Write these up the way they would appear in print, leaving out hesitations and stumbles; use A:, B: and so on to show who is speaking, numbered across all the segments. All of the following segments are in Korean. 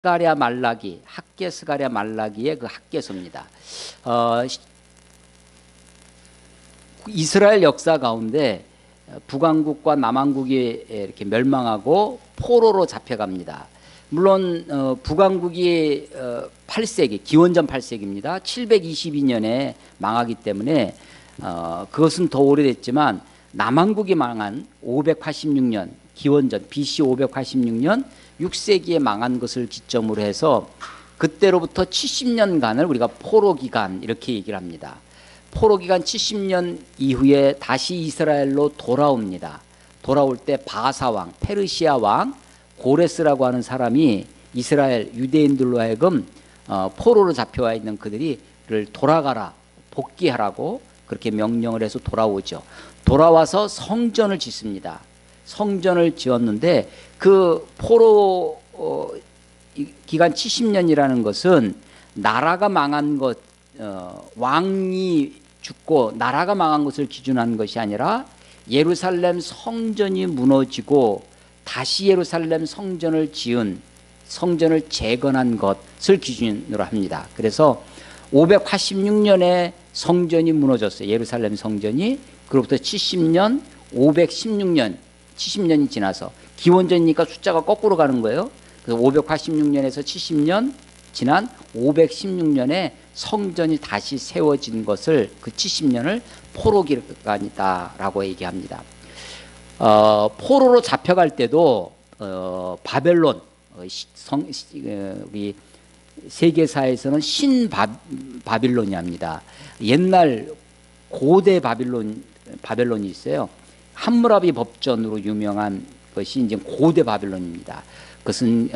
A: 스가랴 말라기, 학개 스가랴 말라기의 그 학개서입니다. 이스라엘 역사 가운데 북왕국과 남왕국이 이렇게 멸망하고 포로로 잡혀갑니다. 물론 북왕국이 8세기, 기원전 8세기입니다. 722년에 망하기 때문에 그것은 더 오래됐지만 남왕국이 망한 586년, 기원전 BC 586년 6세기에 망한 것을 기점으로 해서 그때로부터 70년간을 우리가 포로 기간 이렇게 얘기를 합니다. 포로 기간 70년 이후에 다시 이스라엘로 돌아옵니다. 돌아올 때 바사 왕, 페르시아 왕 고레스라고 하는 사람이 이스라엘 유대인들로 하여금 포로로 잡혀와 있는 그들을 돌아가라, 복귀하라고 그렇게 명령을 해서 돌아오죠. 돌아와서 성전을 짓습니다. 성전을 지었는데 그 포로 기간 70년이라는 것은 나라가 망한 것, 왕이 죽고 나라가 망한 것을 기준한 것이 아니라 예루살렘 성전이 무너지고 다시 예루살렘 성전을 지은, 성전을 재건한 것을 기준으로 합니다. 그래서 586년에 성전이 무너졌어요. 예루살렘 성전이. 그로부터 70년, 516년, 70년이 지나서 기원전이니까 숫자가 거꾸로 가는 거예요. 그래서 586년에서 70년 지난 516년에 성전이 다시 세워진 것을, 그 70년을 포로 기간이다라고 얘기합니다. 포로로 잡혀갈 때도 바벨론, 우리 세계사에서는 신바빌론이 합니다. 옛날 고대 바벨론이 있어요. 함무라비 법전으로 유명한 것이 이제 고대 바벨론입니다. 그것은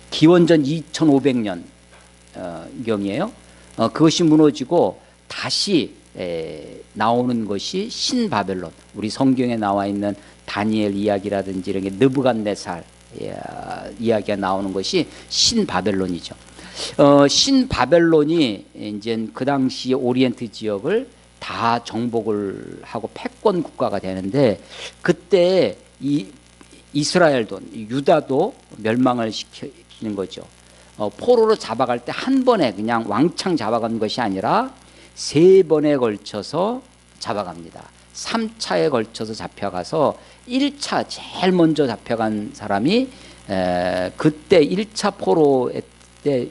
A: 기원전 2500년 경이에요. 그것이 무너지고 다시 나오는 것이 신바벨론. 우리 성경에 나와 있는 다니엘 이야기라든지 이런 게 느부갓네살 이야기가 나오는 것이 신바벨론이죠. 신바벨론이 이제 그 당시 오리엔트 지역을 다 정복을 하고 패권 국가가 되는데, 그때 이스라엘도, 유다도 멸망을 시키는 거죠. 포로로 잡아갈 때 한 번에 그냥 왕창 잡아간 것이 아니라 3번에 걸쳐서 잡아갑니다. 3차에 걸쳐서 잡혀가서 1차 제일 먼저 잡혀간 사람이 그때 1차 포로 때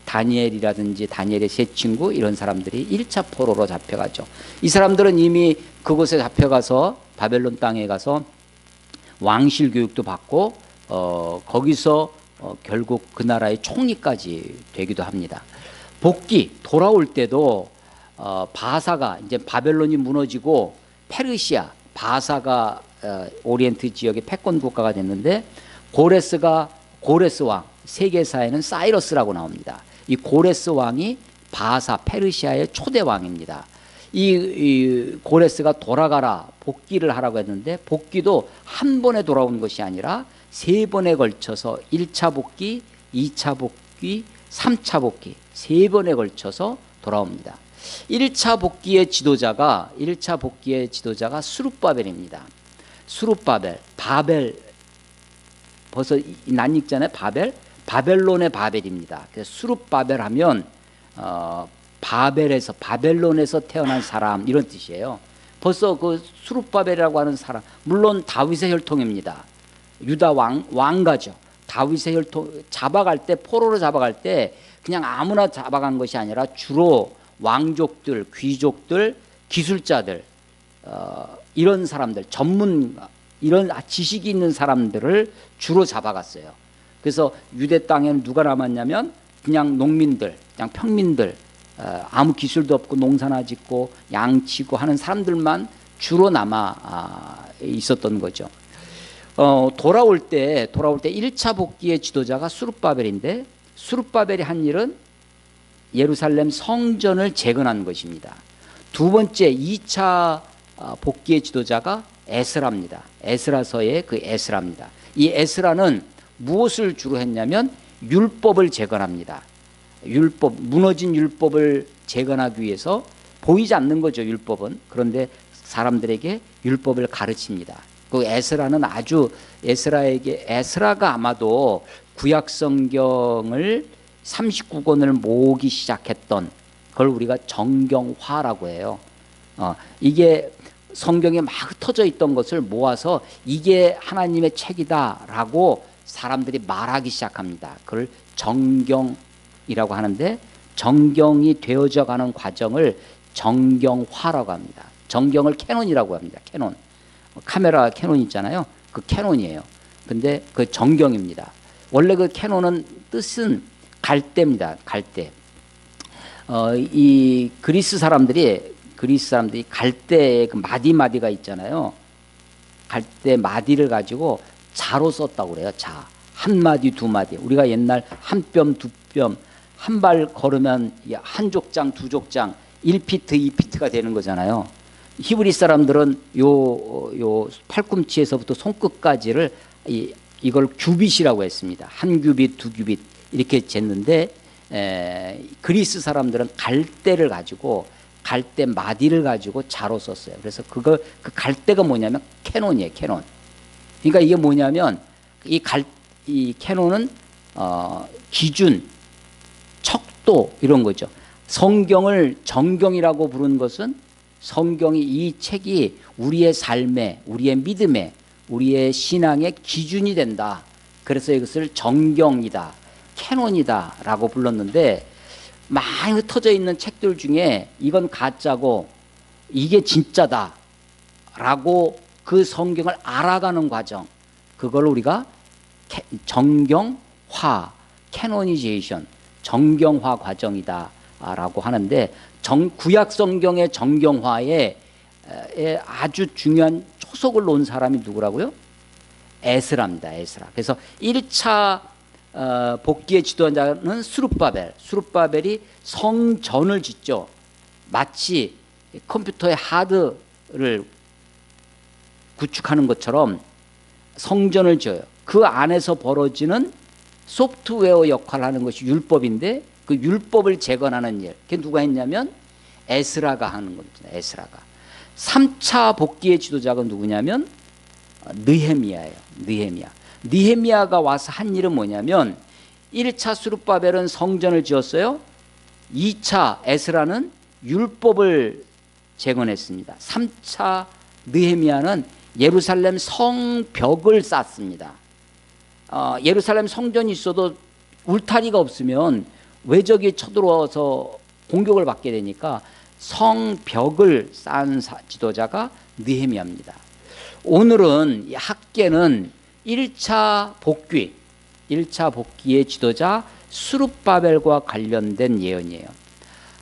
A: 다니엘이라든지 다니엘의 세 친구 이런 사람들이 1차 포로로 잡혀가죠. 이 사람들은 이미 그곳에 잡혀가서 바벨론 땅에 가서 왕실 교육도 받고 거기서 결국 그 나라의 총리까지 되기도 합니다. 복귀 돌아올 때도 바사가 이제 바벨론이 무너지고 페르시아 바사가 오리엔트 지역의 패권 국가가 됐는데, 고레스 왕, 세계사에는 사이러스라고 나옵니다. 이 고레스 왕이 바사 페르시아의 초대 왕입니다. 이 고레스가 돌아가라, 복귀를 하라고 했는데 복귀도 한 번에 돌아온 것이 아니라 3번에 걸쳐서 1차 복귀, 2차 복귀, 3차 복귀 3번에 걸쳐서 돌아옵니다. 1차 복귀의 지도자가 스룹바벨입니다. 스룹바벨, 바벨, 벌써 낯익잖아요. 바벨론의 바벨입니다. 그래서 스룹바벨 하면 바벨론에서 태어난 사람 이런 뜻이에요. 벌써 그 스룹바벨이라고 하는 사람, 물론 다윗의 혈통입니다. 유다 왕가죠. 다윗의 혈통. 포로로 잡아갈 때 그냥 아무나 잡아간 것이 아니라 주로 왕족들, 귀족들, 기술자들, 이런 사람들, 이런 지식이 있는 사람들을 주로 잡아갔어요. 그래서 유대 땅에는 누가 남았냐면 그냥 농민들, 그냥 평민들, 아무 기술도 없고 농사나 짓고 양치고 하는 사람들만 주로 남아 있었던 거죠. 돌아올 때 1차 복귀의 지도자가 스룹바벨인데, 스룹바벨이 한 일은 예루살렘 성전을 재건한 것입니다. 두 번째 2차 복귀의 지도자가 에스라입니다. 에스라서의 그 에스라입니다. 이 에스라는 무엇을 주로 했냐면 율법을 재건합니다. 무너진 율법을 재건하기 위해서, 보이지 않는 거죠, 율법은. 그런데 사람들에게 율법을 가르칩니다. 그 에스라는 에스라가 아마도 구약 성경을 39권을 모으기 시작했던 그걸 우리가 정경화라고 해요. 이게 성경에 막 흩어져 있던 것을 모아서 이게 하나님의 책이다라고 사람들이 말하기 시작합니다. 그걸 정경이라고 하는데 정경이 되어져 가는 과정을 정경화라고 합니다. 정경을 캐논이라고 합니다. 캐논. 카메라 캐논 있잖아요. 그 캐논이에요. 근데 그 정경입니다. 원래 그 캐논은 뜻은 갈대입니다. 갈대. 이 그리스 사람들이 갈대의 그 마디가 있잖아요. 갈대 마디를 가지고 자로 썼다고 그래요. 자. 한 마디, 두 마디. 우리가 옛날 한 뼘, 두 뼘, 한 발 걸으면 한 족장, 두 족장, 1피트, 2피트가 되는 거잖아요. 히브리 사람들은 요 팔꿈치에서부터 손끝까지를 이걸 규빗이라고 했습니다. 한 규빗, 두 규빗 이렇게 쟀는데 그리스 사람들은 갈대를 가지고 갈대 마디를 가지고 자로 썼어요. 그래서 그 갈대가 뭐냐면 캐논이에요. 캐논. 그러니까 이게 뭐냐면 이 캐논은 기준, 척도 이런 거죠. 성경을 정경이라고 부른 것은 성경이 이 책이 우리의 삶에, 우리의 믿음에, 우리의 신앙의 기준이 된다. 그래서 이것을 정경이다, 캐논이다라고 불렀는데 많이 흩어져 있는 책들 중에 이건 가짜고 이게 진짜다라고 그 성경을 알아가는 과정, 그걸 우리가 정경화, 캐노니제이션, 정경화 과정이다라고 하는데 구약 성경의 정경화에 아주 중요한 초석을 놓은 사람이 누구라고요? 에스라입니다. 에스라. 그래서 1차 복귀의 지도자는 수룹바벨이 성전을 짓죠. 마치 컴퓨터의 하드를 구축하는 것처럼 성전을 지어요. 그 안에서 벌어지는 소프트웨어 역할을 하는 것이 율법인데 그 율법을 재건하는 일, 그게 누가 했냐면 에스라가 하는 겁니다. 에스라가. 3차 복귀의 지도자가 누구냐면 느헤미야예요. 느헤미야가 와서 한 일은 뭐냐면 1차 수룹바벨은 성전을 지었어요. 2차 에스라는 율법을 재건했습니다. 3차 느헤미야는 예루살렘 성벽을 쌓습니다. 예루살렘 성전이 있어도 울타리가 없으면 외적이 쳐들어와서 공격을 받게 되니까 성벽을 쌓은 지도자가 느헤미야입니다. 오늘은 이 학계는 1차 복귀의 지도자 수룹바벨과 관련된 예언이에요.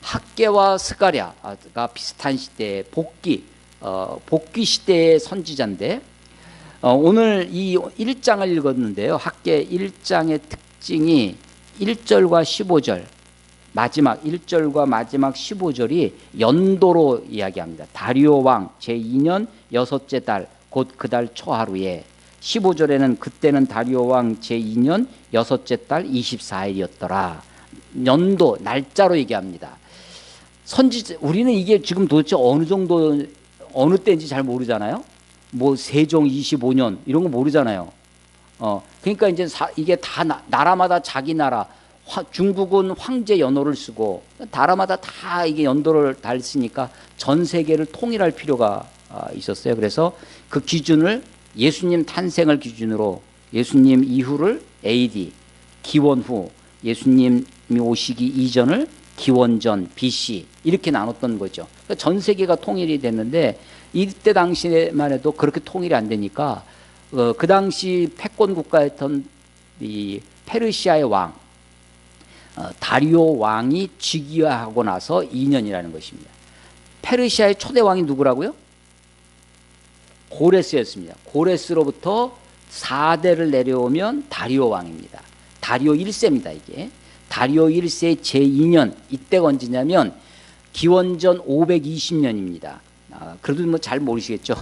A: 학계와 스가랴가 비슷한 시대의 복귀 시대의 선지자인데 오늘 이 1장을 읽었는데요. 학계 1장의 특징이 1절과 15절 마지막 1절과 마지막 15절이 연도로 이야기합니다. 다리오 왕 제2년 여섯째 달 곧 그 달 초하루에 15절에는 그때는 다리오 왕 제2년 여섯째 달 24일이었더라. 연도 날짜로 얘기합니다. 우리는 이게 지금 도대체 어느 정도 어느 때인지 잘 모르잖아요. 뭐 세종 25년 이런 거 모르잖아요. 그러니까 이제 이게 다 나라마다 자기 나라 중국은 황제 연호를 쓰고 나라마다 다 이게 연도를 달 쓰니까 전 세계를 통일할 필요가 있었어요. 그래서 그 기준을 예수님 탄생을 기준으로 예수님 이후를 AD 기원 후 예수님이 오시기 이전을 기원전 BC 이렇게 나눴던 거죠. 그러니까 전 세계가 통일이 됐는데 이때 당시에만 해도 그렇게 통일이 안 되니까 그 당시 패권 국가였던 이 페르시아의 왕 다리오 왕이 즉위하고 나서 2년이라는 것입니다. 페르시아의 초대 왕이 누구라고요? 고레스였습니다. 고레스로부터 4대를 내려오면 다리오 왕입니다. 다리오 1세입니다. 이게 다리오 1세 제2년 이때가 언제냐면 기원전 520년입니다. 그래도 뭐 잘 모르시겠죠.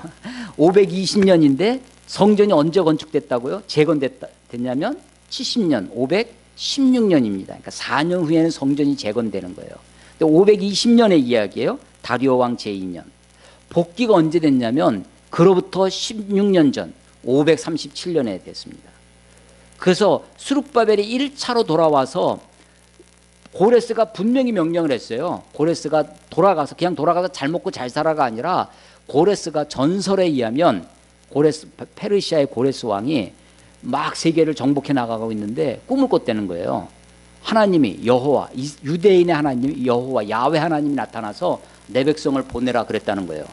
A: 520년인데 성전이 언제 건축됐다고요? 재건됐냐면 70년 516년입니다. 그러니까 4년 후에는 성전이 재건되는 거예요. 520년의 이야기예요. 다리오 왕 제2년. 복귀가 언제 됐냐면 그로부터 16년 전 537년에 됐습니다. 그래서 스룹바벨이 1차로 돌아와서 고레스가 분명히 명령을 했어요. 고레스가 돌아가서 그냥 돌아가서 잘 먹고 잘 살아가 아니라 고레스가 전설에 의하면 페르시아의 고레스 왕이 막 세계를 정복해 나가고 있는데 꿈을 꿨다는 거예요. 하나님이 여호와, 유대인의 하나님 여호와 야훼 하나님이 나타나서 내 백성을 보내라 그랬다는 거예요.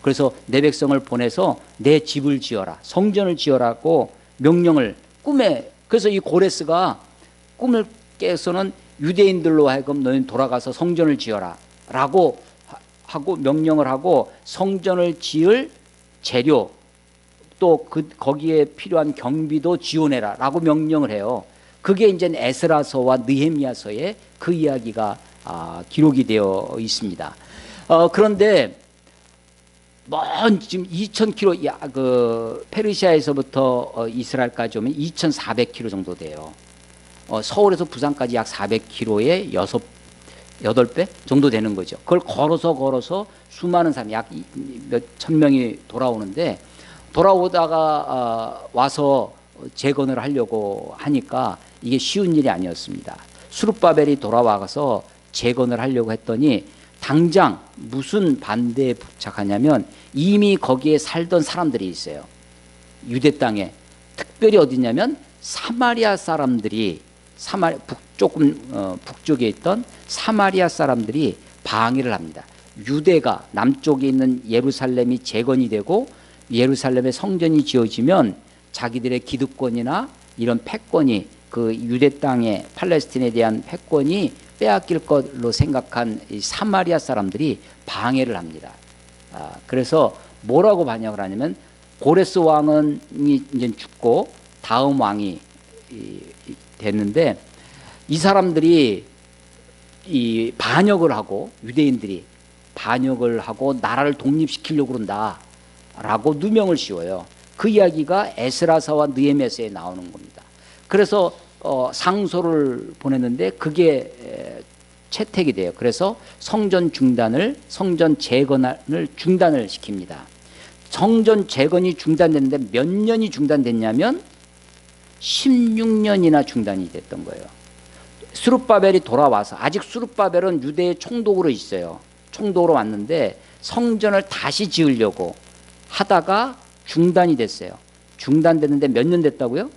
A: 그래서 내 백성을 보내서 내 집을 지어라, 성전을 지어라고 명령을 꿈에. 그래서 이 고레스가 꿈을 깨서는 유대인들로 하여금 너희는 돌아가서 성전을 지어라 라고 하고 명령을 하고 성전을 지을 재료 또 거기에 필요한 경비도 지원해라 라고 명령을 해요. 그게 이제 에스라서와 느헤미야서에 그 이야기가 기록이 되어 있습니다. 그런데 먼 지금 2,000km 그 페르시아에서부터 이스라엘까지 오면 2,400km 정도 돼요. 서울에서 부산까지 약 400km의 8배 정도 되는 거죠. 그걸 걸어서 수많은 사람 약 몇천 명이 돌아오는데 돌아오다가 와서 재건을 하려고 하니까 이게 쉬운 일이 아니었습니다. 스룹바벨이 돌아와서 재건을 하려고 했더니 당장 무슨 반대에 부착하냐면 이미 거기에 살던 사람들이 있어요. 유대 땅에 특별히 어디냐면 사마리아 사람들이 조금 북쪽에 있던 사마리아 사람들이 방해를 합니다. 유대가 남쪽에 있는 예루살렘이 재건이 되고 예루살렘의 성전이 지어지면 자기들의 기득권이나 이런 패권이 그 유대 땅의 팔레스틴에 대한 패권이 빼앗길 것으로 생각한 이 사마리아 사람들이 방해를 합니다. 그래서 뭐라고 반역을 하냐면 고레스 왕은 이제 죽고 다음 왕이 됐는데 이 사람들이 이 반역을 하고 유대인들이 반역을 하고 나라를 독립시키려고 그런다라고 누명을 씌워요. 그 이야기가 에스라서와 느헤미야서에 나오는 겁니다. 그래서 상소를 보냈는데 그게 채택이 돼요. 그래서 성전 재건을 중단을 시킵니다. 성전 재건이 중단됐는데 몇 년이 중단됐냐면 16년이나 중단이 됐던 거예요. 스룹바벨이 돌아와서 아직 스룹바벨은 유대의 총독으로 있어요. 총독으로 왔는데 성전을 다시 지으려고 하다가 중단이 됐어요. 중단됐는데 몇 년 됐다고요?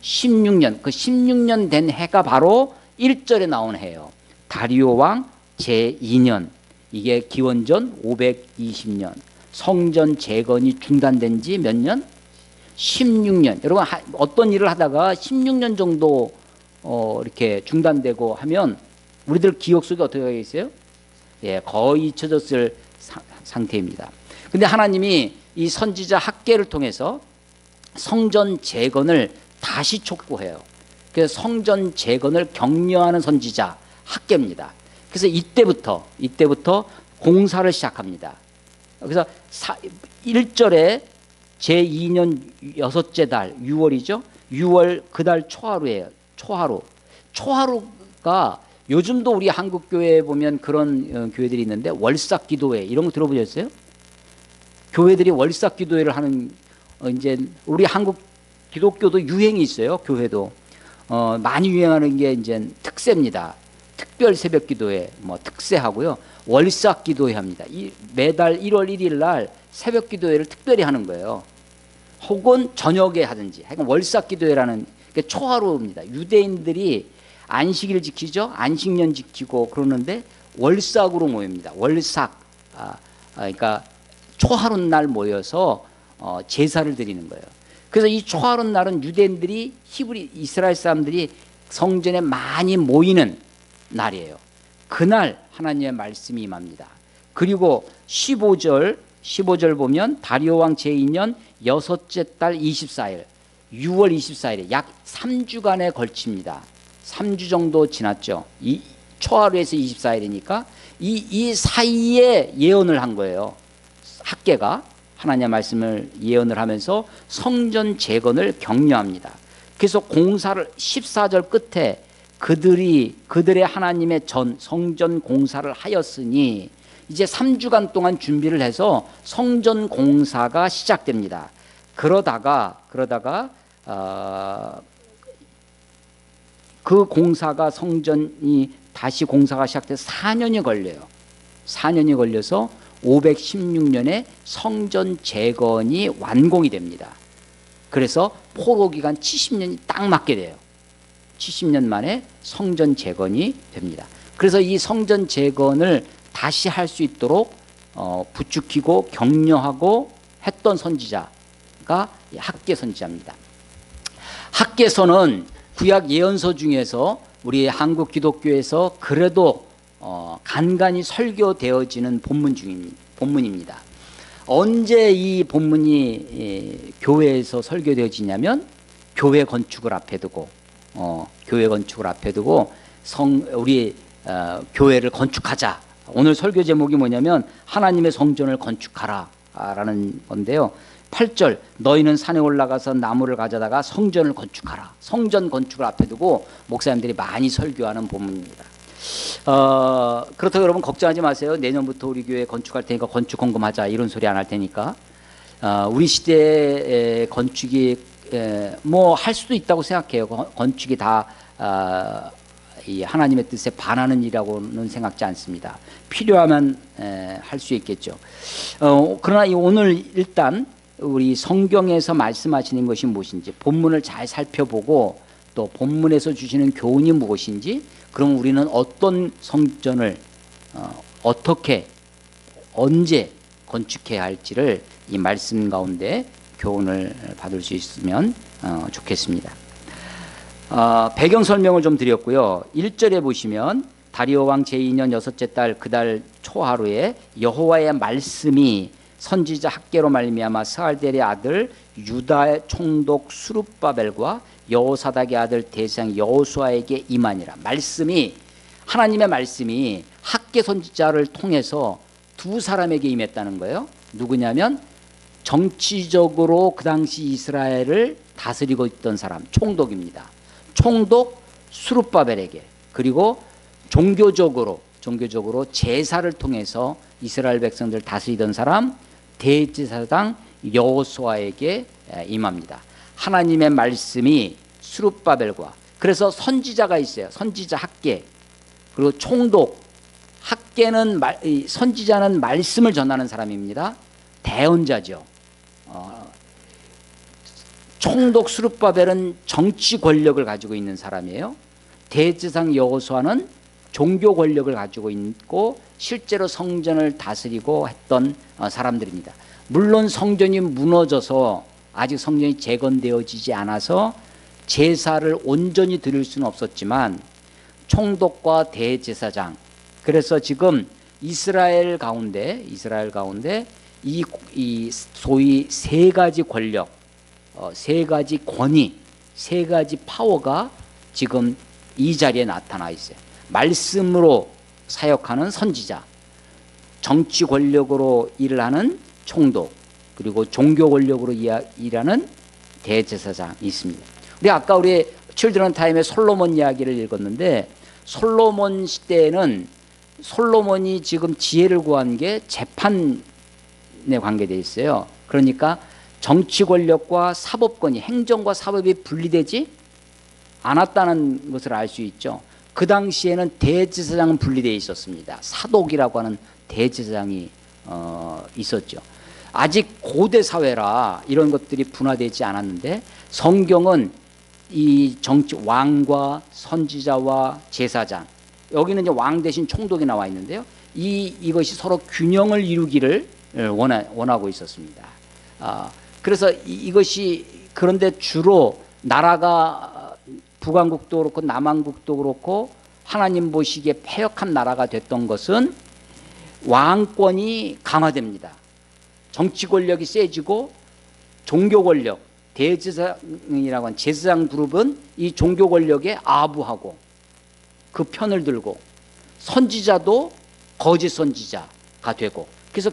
A: 16년. 그 16년 된 해가 바로 1절에 나온 해예요. 다리오 왕 제2년. 이게 기원전 520년. 성전 재건이 중단된 지 몇 년? 16년. 여러분 어떤 일을 하다가 16년 정도 이렇게 중단되고 하면 우리들 기억 속에 어떻게 있어요? 예, 거의 잊혀졌을 상태입니다. 근데 하나님이 이 선지자 학개를 통해서 성전 재건을 다시 촉구해요. 그래서 성전 재건을 격려하는 선지자 학개입니다. 그래서 이때부터 공사를 시작합니다. 그래서 1절에 제2년 6째 달 6월이죠. 6월 그 달 초하루예요. 초하루가 요즘도 우리 한국 교회에 보면 그런 교회들이 있는데 월삭 기도회 이런 거 들어보셨어요? 교회들이 월삭 기도회를 하는 이제 우리 한국 기독교도 유행이 있어요. 교회도 많이 유행하는 게 이제 특세입니다. 특별 새벽 기도회 뭐 특세하고요. 월삭 기도회 합니다. 매달 1월 1일 날 새벽 기도회를 특별히 하는 거예요. 혹은 저녁에 하든지. 하여간 월삭 기도회라는 게 초하루입니다. 유대인들이 안식일 지키죠. 안식년 지키고 그러는데 월삭으로 모입니다. 월삭. 그러니까 초하루 날 모여서 제사를 드리는 거예요. 그래서 이 초하루 날은 유대인들이 이스라엘 사람들이 성전에 많이 모이는 날이에요. 그날 하나님의 말씀이 임합니다. 그리고 15절 보면 다리오 왕 제2년 6째 달 24일 6월 24일에 약 3주간에 걸칩니다. 3주 정도 지났죠. 이 초하루에서 24일이니까 이 사이에 예언을 한 거예요. 학개가 하나님의 말씀을 예언을 하면서 성전 재건을 격려합니다. 그래서 공사를 14절 끝에 그들의 하나님의 성전 공사를 하였으니 이제 3주간 동안 준비를 해서 성전 공사가 시작됩니다. 그러다가 그 공사가 성전이 다시 공사가 시작돼서 4년이 걸려요. 4년이 걸려서 516년에 성전 재건이 완공이 됩니다. 그래서 포로 기간 70년이 딱 맞게 돼요. 70년 만에 성전 재건이 됩니다. 그래서 이 성전 재건을 다시 할 수 있도록 부추기고 격려하고 했던 선지자가 학개 선지자입니다. 학개서는 구약 예언서 중에서 우리 한국 기독교에서 그래도 간간히 설교되어지는 본문입니다. 언제 이 본문이 교회에서 설교되어지냐면 교회 건축을 앞에 두고 우리 교회를 건축하자. 오늘 설교 제목이 뭐냐면 하나님의 성전을 건축하라 라는 건데요. 8절 너희는 산에 올라가서 나무를 가져다가 성전을 건축하라. 성전 건축을 앞에 두고 목사님들이 많이 설교하는 본문입니다. 그렇다고 여러분 걱정하지 마세요. 내년부터 우리 교회 건축할 테니까 건축 헌금하자 이런 소리 안 할 테니까. 우리 시대의 건축이 뭐 할 수도 있다고 생각해요. 건축이 다 이 하나님의 뜻에 반하는 일이라고는 생각지 않습니다. 필요하면 할 수 있겠죠. 그러나 오늘 일단 우리 성경에서 말씀하시는 것이 무엇인지 본문을 잘 살펴보고 또 본문에서 주시는 교훈이 무엇인지, 그럼 우리는 어떤 성전을 어떻게 언제 건축해야 할지를 이 말씀 가운데 교훈을 받을 수 있으면 좋겠습니다. 배경 설명을 좀 드렸고요. 1절에 보시면 다리오 왕 제2년 여섯째 달 그 달 초하루에 여호와의 말씀이 선지자 학개로 말미암아 스알델의 아들 유다의 총독 수룹바벨과 여호사닥의 아들 대장 여호수아에게 임하니라. 하나님의 말씀이 학개 선지자를 통해서 두 사람에게 임했다는 거예요. 누구냐면 정치적으로 그 당시 이스라엘을 다스리고 있던 사람, 총독입니다. 총독 수룹바벨에게, 그리고 종교적으로 제사를 통해서 이스라엘 백성들 다스리던 사람 대제사장 여호수아에게 임합니다. 하나님의 말씀이 수룹바벨과, 그래서 선지자가 있어요. 선지자 학개, 그리고 총독. 학개는 선지자는 말씀을 전하는 사람입니다. 대언자죠. 총독 수룹바벨은 정치 권력을 가지고 있는 사람이에요. 대제사장 여호수아는 종교 권력을 가지고 있고 실제로 성전을 다스리고 했던 사람들입니다. 물론 성전이 무너져서 아직 성전이 재건되어지지 않아서 제사를 온전히 드릴 수는 없었지만 총독과 대제사장, 그래서 지금 이스라엘 가운데 이 소위 세 가지 권력, 세 가지 권위, 세 가지 파워가 지금 이 자리에 나타나 있어요. 말씀으로 사역하는 선지자, 정치 권력으로 일을 하는 총독, 그리고 종교 권력으로 일하는 대제사장이 있습니다. 우리 칠드런 타임에 솔로몬 이야기를 읽었는데, 솔로몬 시대에는 솔로몬이 지금 지혜를 구한 게 재판에 관계되어 있어요. 그러니까 정치 권력과 사법권이, 행정과 사법이 분리되지 않았다는 것을 알 수 있죠. 그 당시에는 대제사장은 분리되어 있었습니다. 사독이라고 하는 대제사장이 있었죠. 아직 고대 사회라 이런 것들이 분화되지 않았는데, 성경은 이 정치, 왕과 선지자와 제사장, 여기는 이제 왕 대신 총독이 나와 있는데요. 이것이 서로 균형을 이루기를 원하고 있었습니다. 그래서 이것이, 그런데 주로 나라가 북왕국도 그렇고 남왕국도 그렇고 하나님 보시기에 패역한 나라가 됐던 것은 왕권이 강화됩니다. 정치 권력이 세지고 종교 권력, 대제사장이라고 하는 제사장 그룹은 이 종교 권력에 아부하고 그 편을 들고, 선지자도 거짓 선지자가 되고, 그래서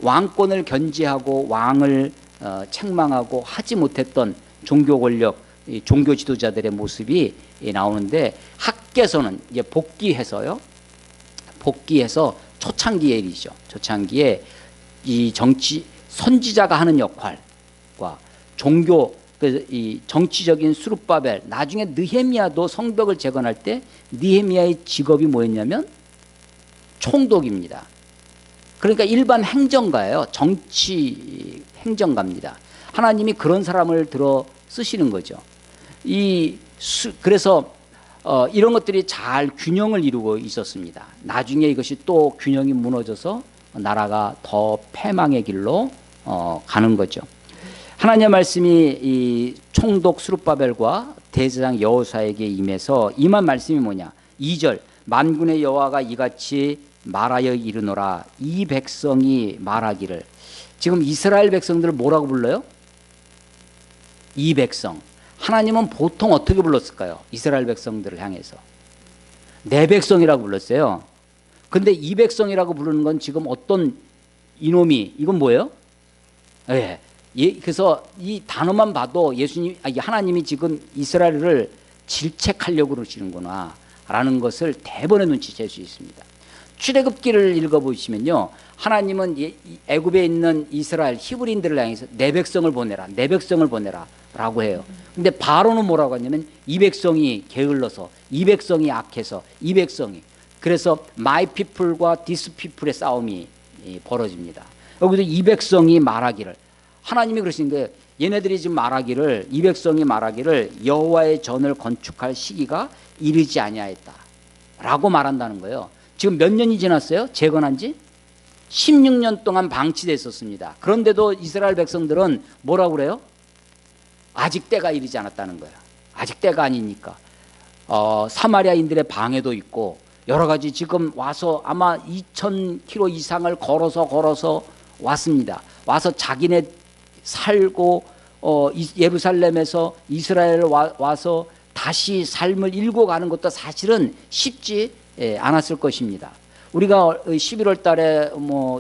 A: 왕권을 견제하고 왕을 책망하고 하지 못했던 종교 권력, 종교 지도자들의 모습이 나오는데, 학개서는 이제 복귀해서 초창기의 일이죠. 초창기에 이 정치 선지자가 하는 역할과 종교 그 이 정치적인 수룹바벨, 나중에 느헤미야도 성벽을 재건할 때 느헤미야의 직업이 뭐였냐면 총독입니다. 그러니까 일반 행정가예요. 정치 행정가입니다. 하나님이 그런 사람을 들어 쓰시는 거죠. 그래서 이런 것들이 잘 균형을 이루고 있었습니다. 나중에 이것이 또 균형이 무너져서 나라가 더 패망의 길로 가는 거죠. 하나님의 말씀이 이 총독 스룹바벨과 대제사장 여호수아에게 임해서 임한 말씀이 뭐냐? 2절 만군의 여호와가 이같이 말하여 이르노라. 이 백성이 말하기를. 지금 이스라엘 백성들을 뭐라고 불러요? 이 백성. 하나님은 보통 어떻게 불렀을까요? 이스라엘 백성들을 향해서 내 백성이라고 불렀어요. 근데 이 백성이라고 부르는 건 지금 어떤 이놈이, 이건 뭐예요? 예. 그래서 이 단어만 봐도 하나님이 지금 이스라엘을 질책하려고 그러시는구나 라는 것을 대번에 눈치챌 수 있습니다. 출애굽기를 읽어보시면요, 하나님은 애굽에 있는 이스라엘 히브리인들을 향해서 내 백성을 보내라, 내 백성을 보내라 라고 해요. 근데 바로는 뭐라고 하냐면 이 백성이 게을러서, 이 백성이 악해서, 이 백성이, 그래서 my people과 this people의 싸움이 벌어집니다. 여기서 이 백성이 말하기를, 하나님이 그러시는데 얘네들이 지금 말하기를, 이 백성이 말하기를 여호와의 전을 건축할 시기가 이르지 아니하였다 라고 말한다는 거예요. 지금 몇 년이 지났어요? 재건한 지 16년 동안 방치되어 있었습니다. 그런데도 이스라엘 백성들은 뭐라고 그래요? 아직 때가 이르지 않았다는 거예요. 아직 때가 아니니까. 사마리아인들의 방해도 있고 여러 가지, 지금 와서 아마 2,000km 이상을 걸어서 왔습니다. 와서 자기네 살고 예루살렘에서 이스라엘 와서 다시 삶을 일궈가는 것도 사실은 쉽지 않았을 것입니다. 우리가 11월 달에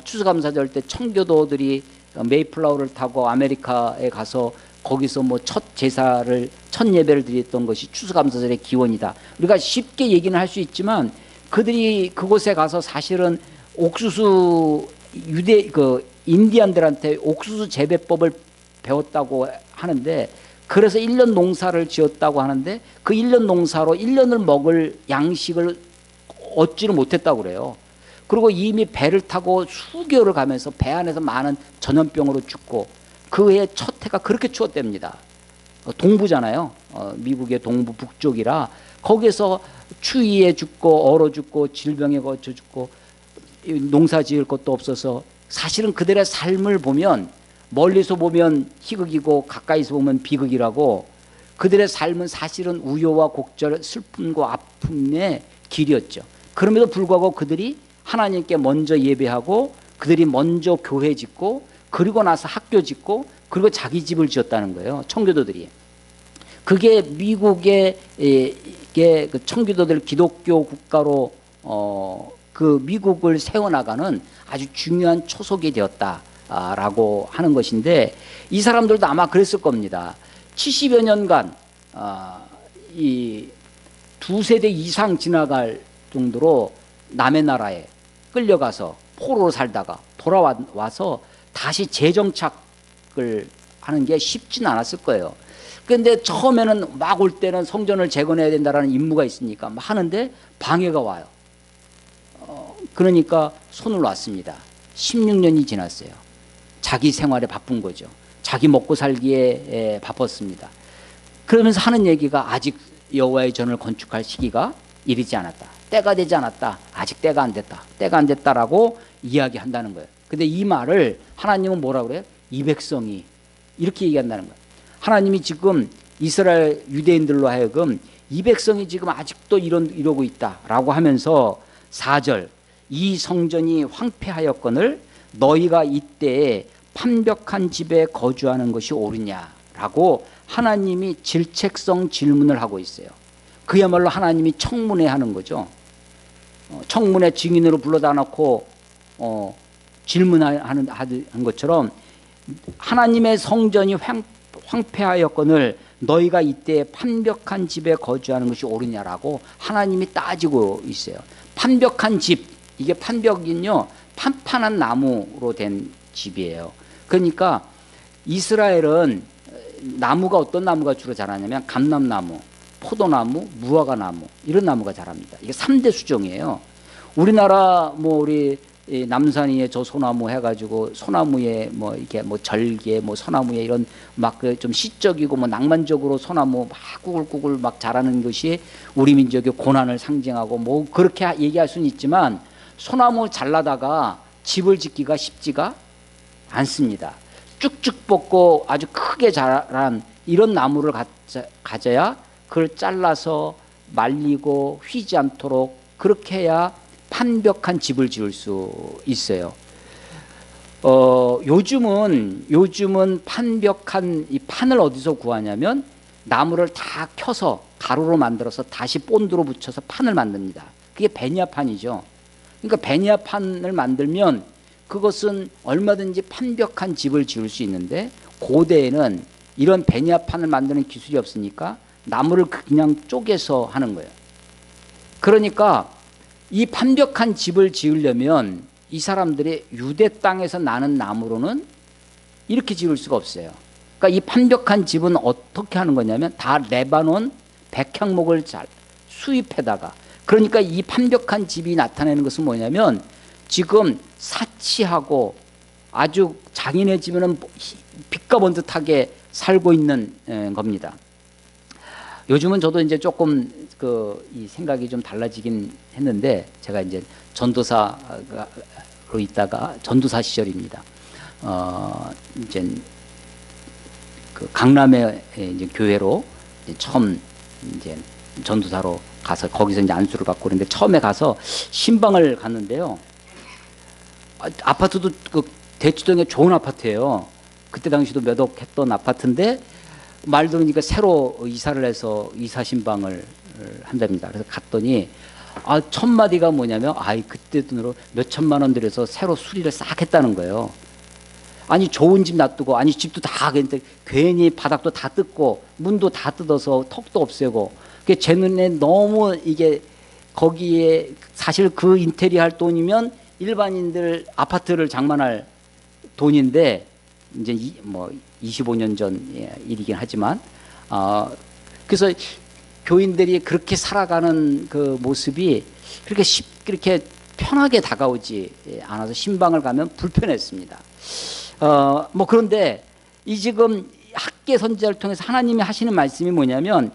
A: 추수감사절 때 청교도들이 메이플라워를 타고 아메리카에 가서 거기서 첫 제사를, 첫 예배를 드렸던 것이 추수감사절의 기원이다. 우리가 쉽게 얘기는 할 수 있지만 그들이 그곳에 가서 사실은 옥수수, 인디안들한테 옥수수 재배법을 배웠다고 하는데, 그래서 1년 농사를 지었다고 하는데 그 1년 농사로 1년을 먹을 양식을 얻지를 못했다고 그래요. 그리고 이미 배를 타고 수개월을 가면서 배 안에서 많은 전염병으로 죽고, 그 해 첫 해가 그렇게 추웠답니다. 동부잖아요. 미국의 동부 북쪽이라 거기에서 추위에 죽고 얼어 죽고 질병에 거쳐 죽고 농사 지을 것도 없어서, 사실은 그들의 삶을 보면 멀리서 보면 희극이고 가까이서 보면 비극이라고, 그들의 삶은 사실은 우여와 곡절, 슬픔과 아픔의 길이었죠. 그럼에도 불구하고 그들이 하나님께 먼저 예배하고, 그들이 먼저 교회 짓고, 그리고 나서 학교 짓고, 그리고 자기 집을 지었다는 거예요. 청교도들이. 그게 미국의 그 청교도들 기독교 국가로 그 미국을 세워나가는 아주 중요한 초석이 되었다라고 하는 것인데, 이 사람들도 아마 그랬을 겁니다. 70여 년간 이 두 세대 이상 지나갈 정도로 남의 나라에 끌려가서 포로로 살다가 돌아와서 다시 재정착을 하는 게 쉽지는 않았을 거예요. 그런데 처음에는 막 올 때는 성전을 재건해야 된다는 임무가 있으니까 막 하는데 방해가 와요. 그러니까 손을 놨습니다. 16년이 지났어요. 자기 생활에 바쁜 거죠. 자기 먹고 살기에 바빴습니다. 그러면서 하는 얘기가 아직 여호와의 전을 건축할 시기가 이르지 않았다. 때가 되지 않았다. 아직 때가 안 됐다. 때가 안 됐다라고 이야기한다는 거예요. 근데 이 말을 하나님은 뭐라고 그래요? 이 백성이, 이렇게 얘기한다는 거예요. 하나님이 지금 이스라엘 유대인들로 하여금 이 백성이 지금 아직도 이러고 있다라고 하면서 4절, 이 성전이 황폐하였거늘 너희가 이때에 판벽한 집에 거주하는 것이 옳으냐라고 하나님이 질책성 질문을 하고 있어요. 그야말로 하나님이 청문회 하는 거죠. 청문회 증인으로 불러다 놓고 질문하는 것처럼, 하나님의 성전이 황폐하였거늘 너희가 이때 판벽한 집에 거주하는 것이 옳으냐라고 하나님이 따지고 있어요. 판벽한 집, 이게 판벽은요, 판판한 나무로 된 집이에요. 그러니까 이스라엘은 나무가 어떤 나무가 주로 자라냐면 감람나무, 포도나무, 무화과나무 이런 나무가 자랍니다. 이게 3대 수종이에요. 우리나라 뭐 우리 이 남산이에 저 소나무 해가지고 소나무에 뭐 이렇게 뭐 절개 뭐 소나무에 이런 막 그 좀 시적이고 뭐 낭만적으로 소나무 막 꾸글꾸글 막 자라는 것이 우리 민족의 고난을 상징하고 뭐 그렇게 얘기할 수는 있지만 소나무 잘라다가 집을 짓기가 쉽지가 않습니다. 쭉쭉 뻗고 아주 크게 자란 이런 나무를 가져야 그걸 잘라서 말리고 휘지 않도록 그렇게 해야 판벽한 집을 지을 수 있어요. 요즘은 판벽한 이 판을 어디서 구하냐면 나무를 다 켜서 가루로 만들어서 다시 본드로 붙여서 판을 만듭니다. 그게 베니아판이죠. 그러니까 베니아판을 만들면 그것은 얼마든지 판벽한 집을 지을 수 있는데 고대에는 이런 베니아판을 만드는 기술이 없으니까 나무를 그냥 쪼개서 하는 거예요. 그러니까 이 판벽한 집을 지으려면 이 사람들이 유대 땅에서 나는 나무로는 이렇게 지을 수가 없어요. 그러니까 이 판벽한 집은 어떻게 하는 거냐면 다 레바논 백향목을 잘 수입해다가 그러니까 이 판벽한 집이 나타내는 것은 뭐냐면 지금 사치하고 아주 장인의 집에는 빛과 번듯하게 살고 있는 겁니다. 요즘은 저도 이제 조금 이 생각이 좀 달라지긴 했는데 제가 이제 전도사로 있다가 전도사 시절입니다. 이제 그 강남의 이제 교회로 이제 처음 이제 전도사로 가서 거기서 이제 안수를 받고 그런데 처음에 가서 신방을 갔는데요. 아파트도 그 대치동에 좋은 아파트예요. 그때 당시도 몇 억 했던 아파트인데 말 들으니까 새로 이사를 해서 이사 신방을 한답니다. 그래서 갔더니 첫 마디가 뭐냐면 그때 돈으로 몇 천만 원 들여서 새로 수리를 싹 했다는 거예요. 아니 좋은 집 놔두고 아니 집도 다 괜히 바닥도 다 뜯고 문도 다 뜯어서 턱도 없애고 제 눈에 너무 이게 거기에 사실 그 인테리어 할 돈이면 일반인들 아파트를 장만할 돈인데 이제 뭐 25년 전 일이긴 하지만 그래서 교인들이 그렇게 살아가는 그 모습이 그렇게 편하게 다가오지 않아서 신방을 가면 불편했습니다. 뭐 그런데 이 지금 학계 선지자를 통해서 하나님이 하시는 말씀이 뭐냐면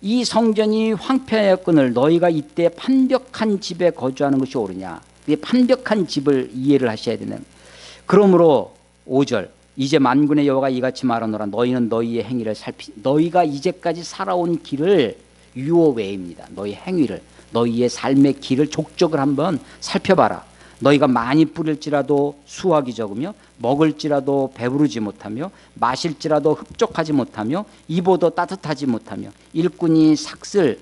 A: 이 성전이 황폐하였거늘 너희가 이때 판벽한 집에 거주하는 것이 옳으냐. 이 판벽한 집을 이해를 하셔야 되는. 그러므로 5절 이제 만군의 여호와가 이같이 말하노라 너희는 너희의 행위를 너희가 이제까지 살아온 길을 유오웨이입니다. 너희 행위를 너희의 삶의 길을 족적을 한번 살펴봐라. 너희가 많이 뿌릴지라도 수확이 적으며 먹을지라도 배부르지 못하며 마실지라도 흡족하지 못하며 입어도 따뜻하지 못하며 일꾼이 삭슬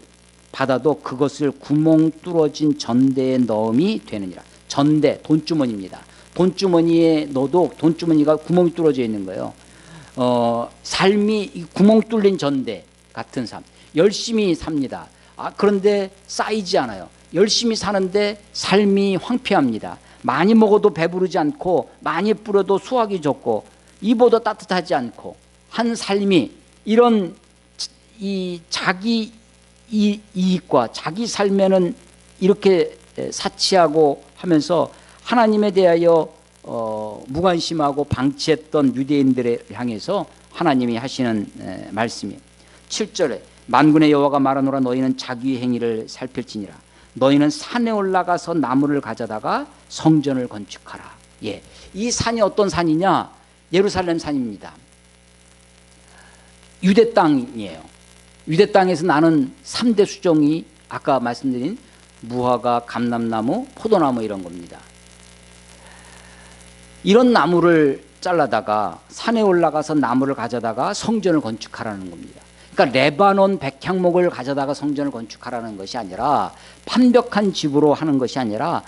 A: 받아도 그것을 구멍 뚫어진 전대에 넣음이 되느니라. 전대 돈주머니입니다. 돈주머니에 넣어도 돈주머니가 구멍이 뚫어져 있는 거예요. 삶이 구멍 뚫린 전대 같은 삶. 열심히 삽니다. 그런데 쌓이지 않아요. 열심히 사는데 삶이 황폐합니다. 많이 먹어도 배부르지 않고 많이 뿌려도 수확이 적고 입어도 따뜻하지 않고 한 삶이 이런 이 자기 이익과 자기 삶에는 이렇게 사치하고 하면서 하나님에 대하여 무관심하고 방치했던 유대인들을 향해서 하나님이 하시는 말씀이 7절에 만군의 여호와가 말하노라 너희는 자기의 행위를 살필지니라 너희는 산에 올라가서 나무를 가져다가 성전을 건축하라. 예, 이 산이 어떤 산이냐? 예루살렘 산입니다. 유대 땅이에요. 유대 땅에서 나는 3대 수종이 아까 말씀드린 무화과, 감람나무, 포도나무 이런 겁니다. 이런 나무를 잘라다가 산에 올라가서 나무를 가져다가 성전을 건축하라는 겁니다. 그러니까 레바논 백향목을 가져다가 성전을 건축하라는 것이 아니라 판벽한 집으로 하는 것이 아니라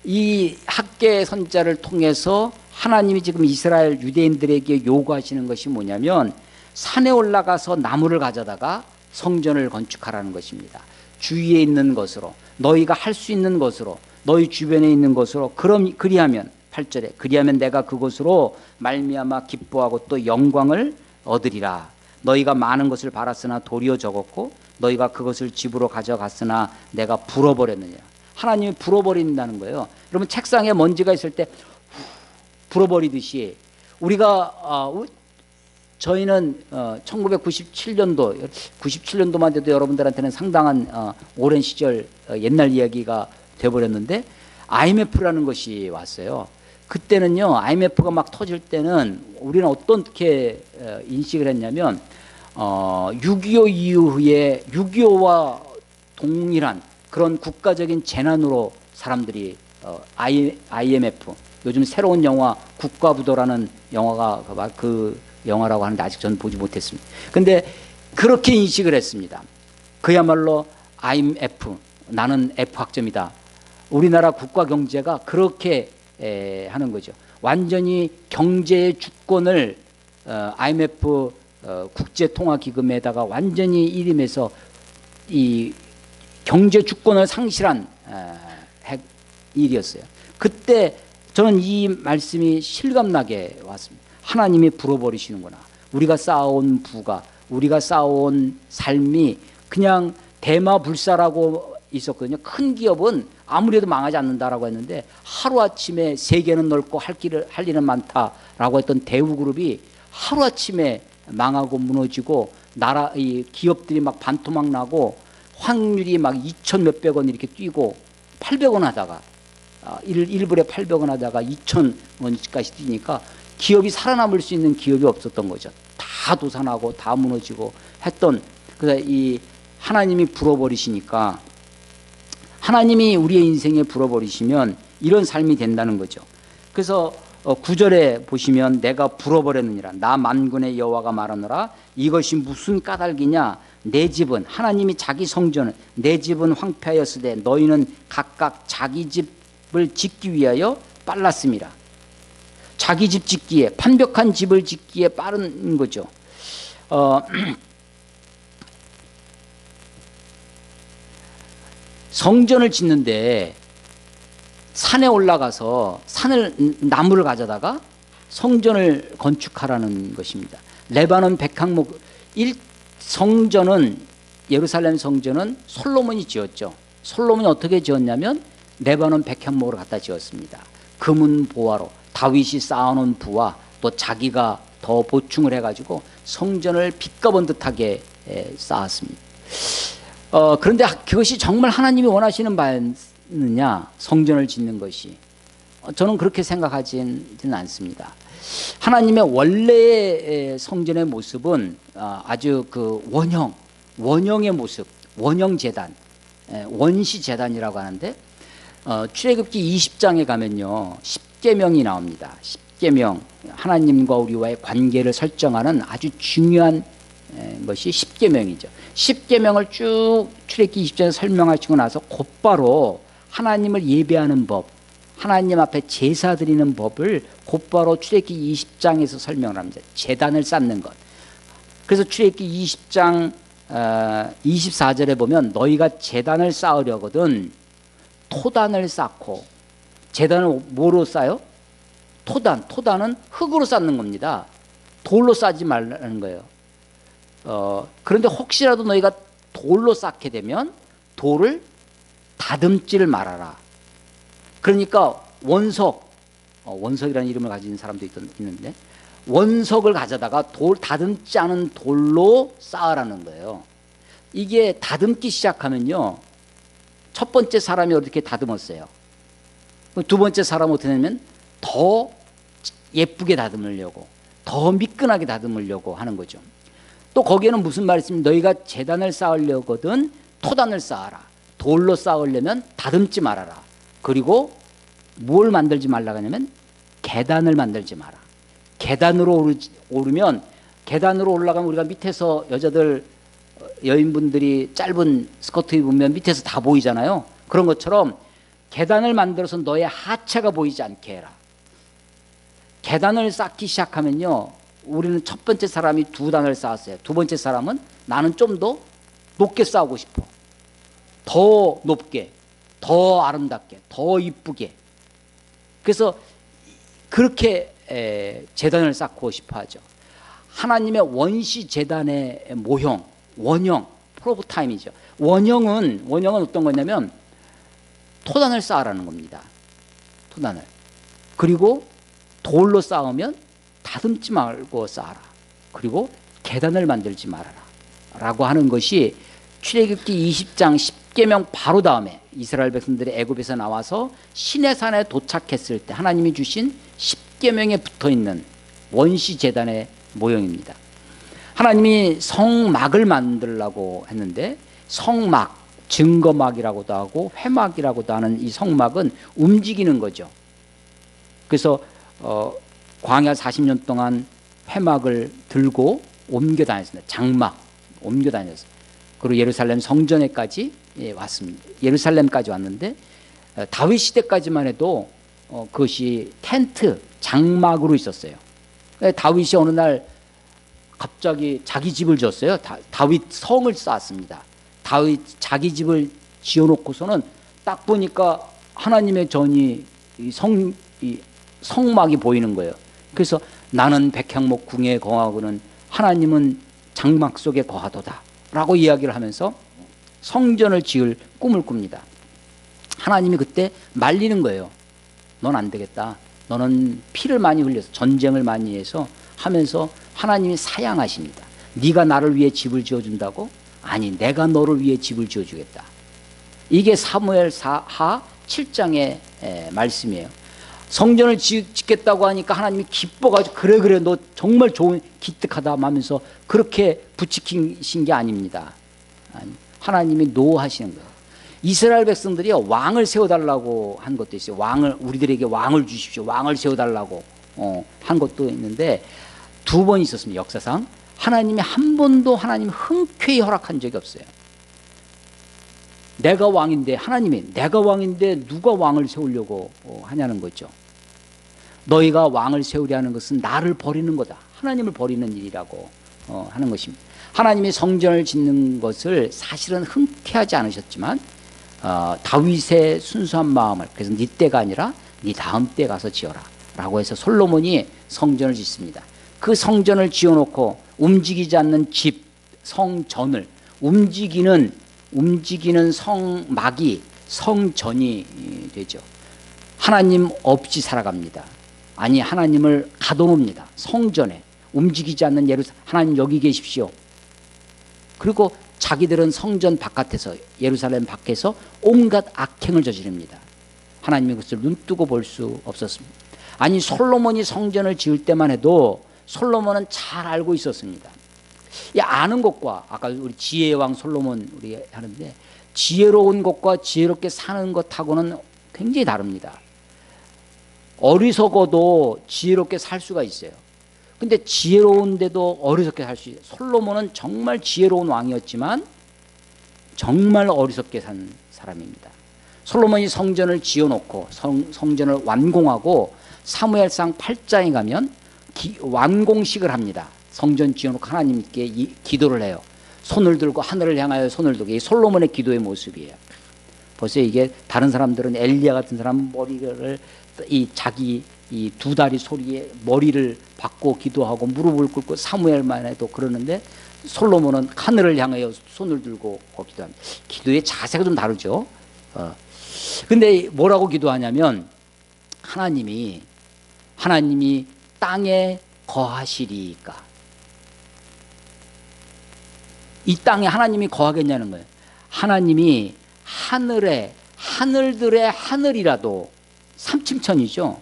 A: 이 학계 선지자를 통해서 하나님이 지금 이스라엘 유대인들에게 요구하시는 것이 뭐냐면 산에 올라가서 나무를 가져다가 성전을 건축하라는 것입니다. 주위에 있는 것으로 너희가 할 수 있는 것으로 너희 주변에 있는 것으로 그리하면 8절에 그리하면 내가 그곳으로 말미암아 기뻐하고 또 영광을 얻으리라. 너희가 많은 것을 바랐으나 도리어 적었고 너희가 그것을 집으로 가져갔으나 내가 불어버렸느냐. 하나님이 불어버린다는 거예요. 여러분 책상에 먼지가 있을 때 불어버리듯이 우리가 저희는 1997년도 97년도만 돼도 여러분들한테는 상당한 오랜 시절 옛날 이야기가 돼버렸는데 IMF라는 것이 왔어요. 그때는요 IMF가 막 터질 때는 우리는 어떻게 인식을 했냐면 6.25 이후에 6.25와 동일한 그런 국가적인 재난으로 사람들이 IMF 요즘 새로운 영화 국가부도라는 영화가 그 영화라고 하는데 아직 저는 보지 못했습니다. 근데 그렇게 인식을 했습니다. 그야말로 IMF 나는 F학점이다. 우리나라 국가 경제가 그렇게 하는 거죠. 완전히 경제의 주권을 IMF 국제통화기금에다가 완전히 일임해서 이 경제 주권을 상실한 일이었어요. 그때 저는 이 말씀이 실감나게 왔습니다. 하나님이 불어버리시는구나. 우리가 쌓아온 부가, 우리가 쌓아온 삶이 그냥 대마불사라고 있었거든요. 큰 기업은 아무래도 망하지 않는다라고 했는데 하루아침에 세계는 넓고 할 일은 많다라고 했던 대우그룹이 하루아침에 망하고 무너지고 이 기업들이 막 반토막 나고 환율이 막 2천 몇백 원 이렇게 뛰고 800원 하다가 1불에 800원 하다가 2천 원까지 뛰니까 기업이 살아남을 수 있는 기업이 없었던 거죠. 다 도산하고 다 무너지고 했던. 그래서 이 하나님이 불어버리시니까 하나님이 우리의 인생에 불어버리시면 이런 삶이 된다는 거죠. 그래서 9절에 보시면 내가 불어버렸느니라. 나 만군의 여호와가 말하노라. 이것이 무슨 까닭이냐. 내 집은 하나님이 자기 성전은 내 집은 황폐하였으되 너희는 각각 자기 집을 짓기 위하여 빨랐습니다. 자기 집 짓기에 판벽한 집을 짓기에 빠른 거죠. 성전을 짓는데 산에 올라가서 나무를 가져다가 성전을 건축하라는 것입니다. 레바논 백향목 성전은 예루살렘 성전은 솔로몬이 지었죠. 솔로몬이 어떻게 지었냐면 레바논 백향목으로 갖다 지었습니다. 금은 보화로 다윗이 쌓아놓은 부와 또 자기가 더 보충을 해가지고 성전을 빛과 번듯하게 쌓았습니다. 그런데 그것이 정말 하나님이 원하시는 바였느냐, 성전을 짓는 것이. 저는 그렇게 생각하지는 않습니다. 하나님의 원래의 성전의 모습은 아주 그 원형의 모습, 원형재단, 원시재단이라고 하는데 출애굽기 20장에 가면요 10계명이 나옵니다. 10계명, 하나님과 우리와의 관계를 설정하는 아주 중요한 것이 10계명이죠. 10계명을 쭉 출애굽기 20장에 설명하시고 나서 곧바로 하나님을 예배하는 법, 하나님 앞에 제사 드리는 법을 곧바로 출애굽기 20장에서 설명을 합니다. 제단을 쌓는 것. 그래서 출애굽기 20장 24절에 보면 너희가 제단을 쌓으려거든 토단을 쌓고, 제단을 뭐로 쌓아요? 토단은 흙으로 쌓는 겁니다. 돌로 쌓지 말라는 거예요. 그런데 혹시라도 너희가 돌로 쌓게 되면 돌을 다듬지를 말아라. 그러니까 원석이라는 이름을 가진 사람도 있는데 원석을 가져다가 다듬지 않은 돌로 쌓으라는 거예요. 이게 다듬기 시작하면요 첫 번째 사람이 어떻게 다듬었어요? 두 번째 사람은 어떻게 되냐면 더 예쁘게 다듬으려고, 더 미끈하게 다듬으려고 하는 거죠. 또 거기에는 무슨 말이 있습니까? 너희가 제단을 쌓으려거든 토단을 쌓아라. 돌로 쌓으려면 다듬지 말아라. 그리고 뭘 만들지 말라고 하냐면 계단을 만들지 마라. 계단으로 오르면, 계단으로 올라가면 우리가 밑에서 여인분들이 짧은 스커트 입으면 밑에서 다 보이잖아요. 그런 것처럼 계단을 만들어서 너의 하체가 보이지 않게 해라. 계단을 쌓기 시작하면요 우리는 첫 번째 사람이 2단을 쌓았어요. 두 번째 사람은 나는 좀 더 높게 쌓고 싶어. 더 높게, 더 아름답게, 더 이쁘게. 그래서 그렇게 제단을 쌓고 싶어 하죠. 하나님의 원시 제단의 모형, 원형, 프로토타임이죠. 원형은 어떤 거냐면 토단을 쌓으라는 겁니다. 토단을. 그리고 돌로 쌓으면 다듬지 말고 쌓아라. 그리고 계단을 만들지 말아라. 라고 하는 것이 출애굽기 20장 10계명 바로 다음에 이스라엘 백성들이 애굽에서 나와서 시내산에 도착했을 때 하나님이 주신 10계명에 붙어있는 원시 제단의 모형입니다. 하나님이 성막을 만들려고 했는데 성막, 증거막이라고도 하고 회막이라고도 하는 이 성막은 움직이는 거죠. 그래서 광야 40년 동안 회막을 들고 옮겨 다녔습니다. 장막 옮겨 다녔어요. 그리고 예루살렘 성전에까지 왔습니다. 예루살렘까지 왔는데 다윗 시대까지만 해도 그것이 텐트, 장막으로 있었어요. 다윗이 어느 날 갑자기 자기 집을 지었어요. 다윗 성을 쌓았습니다. 다윗 자기 집을 지어놓고서는 딱 보니까 하나님의 전이 이 성막이 보이는 거예요. 그래서 나는 백향목 궁에 거하고는 하나님은 장막 속에 거하도다 라고 이야기를 하면서 성전을 지을 꿈을 꿉니다. 하나님이 그때 말리는 거예요. 넌 안 되겠다. 너는 피를 많이 흘려서 전쟁을 많이 해서 하면서 하나님이 사양하십니다. 네가 나를 위해 집을 지어준다고? 아니, 내가 너를 위해 집을 지어주겠다. 이게 사무엘하 7장의 말씀이에요. 성전을 짓겠다고 하니까 하나님이 기뻐가지고 그래 너 정말 좋은 기특하다 하면서 그렇게 부추기신 게 아닙니다. 하나님이 노하시는 거예요. 이스라엘 백성들이 왕을 세워달라고 한 것도 있어요. 우리들에게 왕을 주십시오. 왕을 세워달라고 한 것도 있는데 2번 있었습니다. 역사상 하나님이 한 번도 하나님 흔쾌히 허락한 적이 없어요. 내가 왕인데 하나님이 내가 왕인데 누가 왕을 세우려고 하냐는 거죠. 너희가 왕을 세우려는 것은 나를 버리는 거다. 하나님을 버리는 일이라고 하는 것입니다. 하나님이 성전을 짓는 것을 사실은 흔쾌하지 않으셨지만 다윗의 순수한 마음을, 그래서 네 때가 아니라 네 다음 때 가서 지어라 라고 해서 솔로몬이 성전을 짓습니다. 그 성전을 지어놓고 움직이지 않는 집, 성전을 움직이는 성막이 성전이 되죠. 하나님 없이 살아갑니다. 아니, 하나님을 가둬놓습니다. 성전에 움직이지 않는 하나님 여기 계십시오. 그리고 자기들은 성전 바깥에서, 예루살렘 밖에서 온갖 악행을 저지릅니다. 하나님이 그것을 눈뜨고 볼 수 없었습니다. 아니, 솔로몬이 성전을 지을 때만 해도 솔로몬은 잘 알고 있었습니다. 이 아는 것과, 아까 우리 지혜의 왕 솔로몬 우리 하는데, 지혜로운 것과 지혜롭게 사는 것하고는 굉장히 다릅니다. 어리석어도 지혜롭게 살 수가 있어요. 근데 지혜로운데도 어리석게 살 수 있어요. 솔로몬은 정말 지혜로운 왕이었지만 정말 어리석게 산 사람입니다. 솔로몬이 성전을 지어놓고 성전을 완공하고 사무엘상 8장에 가면 완공식을 합니다. 성전 지어놓고 하나님께 기도를 해요. 손을 들고 하늘을 향하여 손을 들고, 이 솔로몬의 기도의 모습이에요. 벌써 이게 다른 사람들은 엘리야 같은 사람 머리를 자기 이 2다리 소리에 머리를 박고 기도하고 무릎을 꿇고 사무엘만 해도 그러는데 솔로몬은 하늘을 향하여 손을 들고 기도합니다. 기도의 자세가 좀 다르죠. 근데 뭐라고 기도하냐면 하나님이 땅에 거하시리까. 이 땅에 하나님이 거하겠냐는 거예요. 하나님이 하늘들의 하늘이라도 삼층천이죠.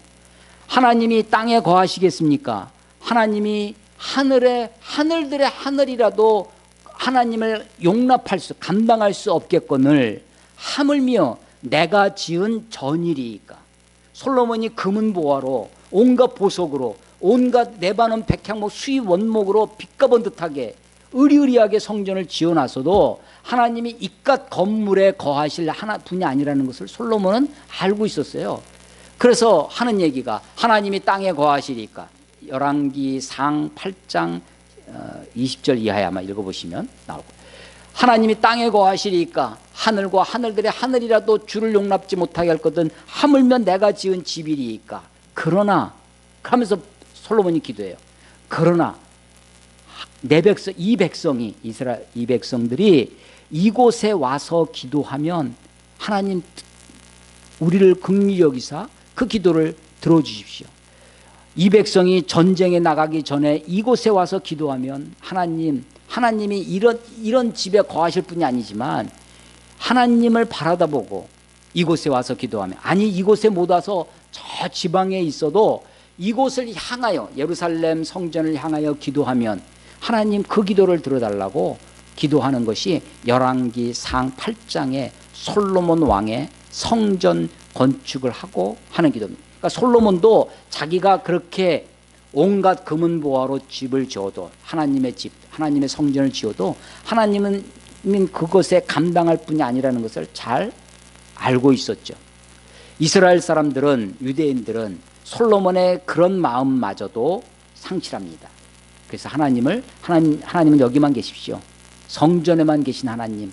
A: 하나님이 땅에 거하시겠습니까? 하나님이 하늘들의 하늘이라도 하나님을 감당할 수 없겠거늘 하물며 내가 지은 전일이니까. 솔로몬이 금은 보화로 온갖 보석으로 온갖 레바논 백향목 수입 원목으로 빛과 번듯하게 의리의리하게 성전을 지어놨어도 하나님이 이깟 건물에 거하실 분이 아니라는 것을 솔로몬은 알고 있었어요. 그래서 하는 얘기가 하나님이 땅에 거하시리까. 열왕기상 8장 20절 이하에 아마 읽어보시면 나오고, 하나님이 땅에 거하시리까 하늘과 하늘들의 하늘이라도 주를 용납지 못하게 할 것은 하물며 내가 지은 집이리까. 그러나 하면서 솔로몬이 기도해요. 그러나 내 백성, 이 백성이, 이스라엘 이 백성들이 이곳에 와서 기도하면 하나님 우리를 긍휼히 여기사 그 기도를 들어주십시오. 이 백성이 전쟁에 나가기 전에 이곳에 와서 기도하면 하나님이 이런 집에 거하실 분이 아니지만 하나님을 바라다보고 이곳에 와서 기도하면, 아니 이곳에 못 와서 저 지방에 있어도 이곳을 향하여, 예루살렘 성전을 향하여 기도하면 하나님 그 기도를 들어달라고 기도하는 것이 열왕기상 8장의 솔로몬 왕의 성전 건축을 하고 하는 기도입니다. 그러니까 솔로몬도 자기가 그렇게 온갖 금은보화로 집을 지어도, 하나님의 집, 하나님의 성전을 지어도 하나님은 그것에 감당할 뿐이 아니라는 것을 잘 알고 있었죠. 이스라엘 사람들은, 유대인들은 솔로몬의 그런 마음마저도 상실합니다. 그래서 하나님은 여기만 계십시오. 성전에만 계신 하나님.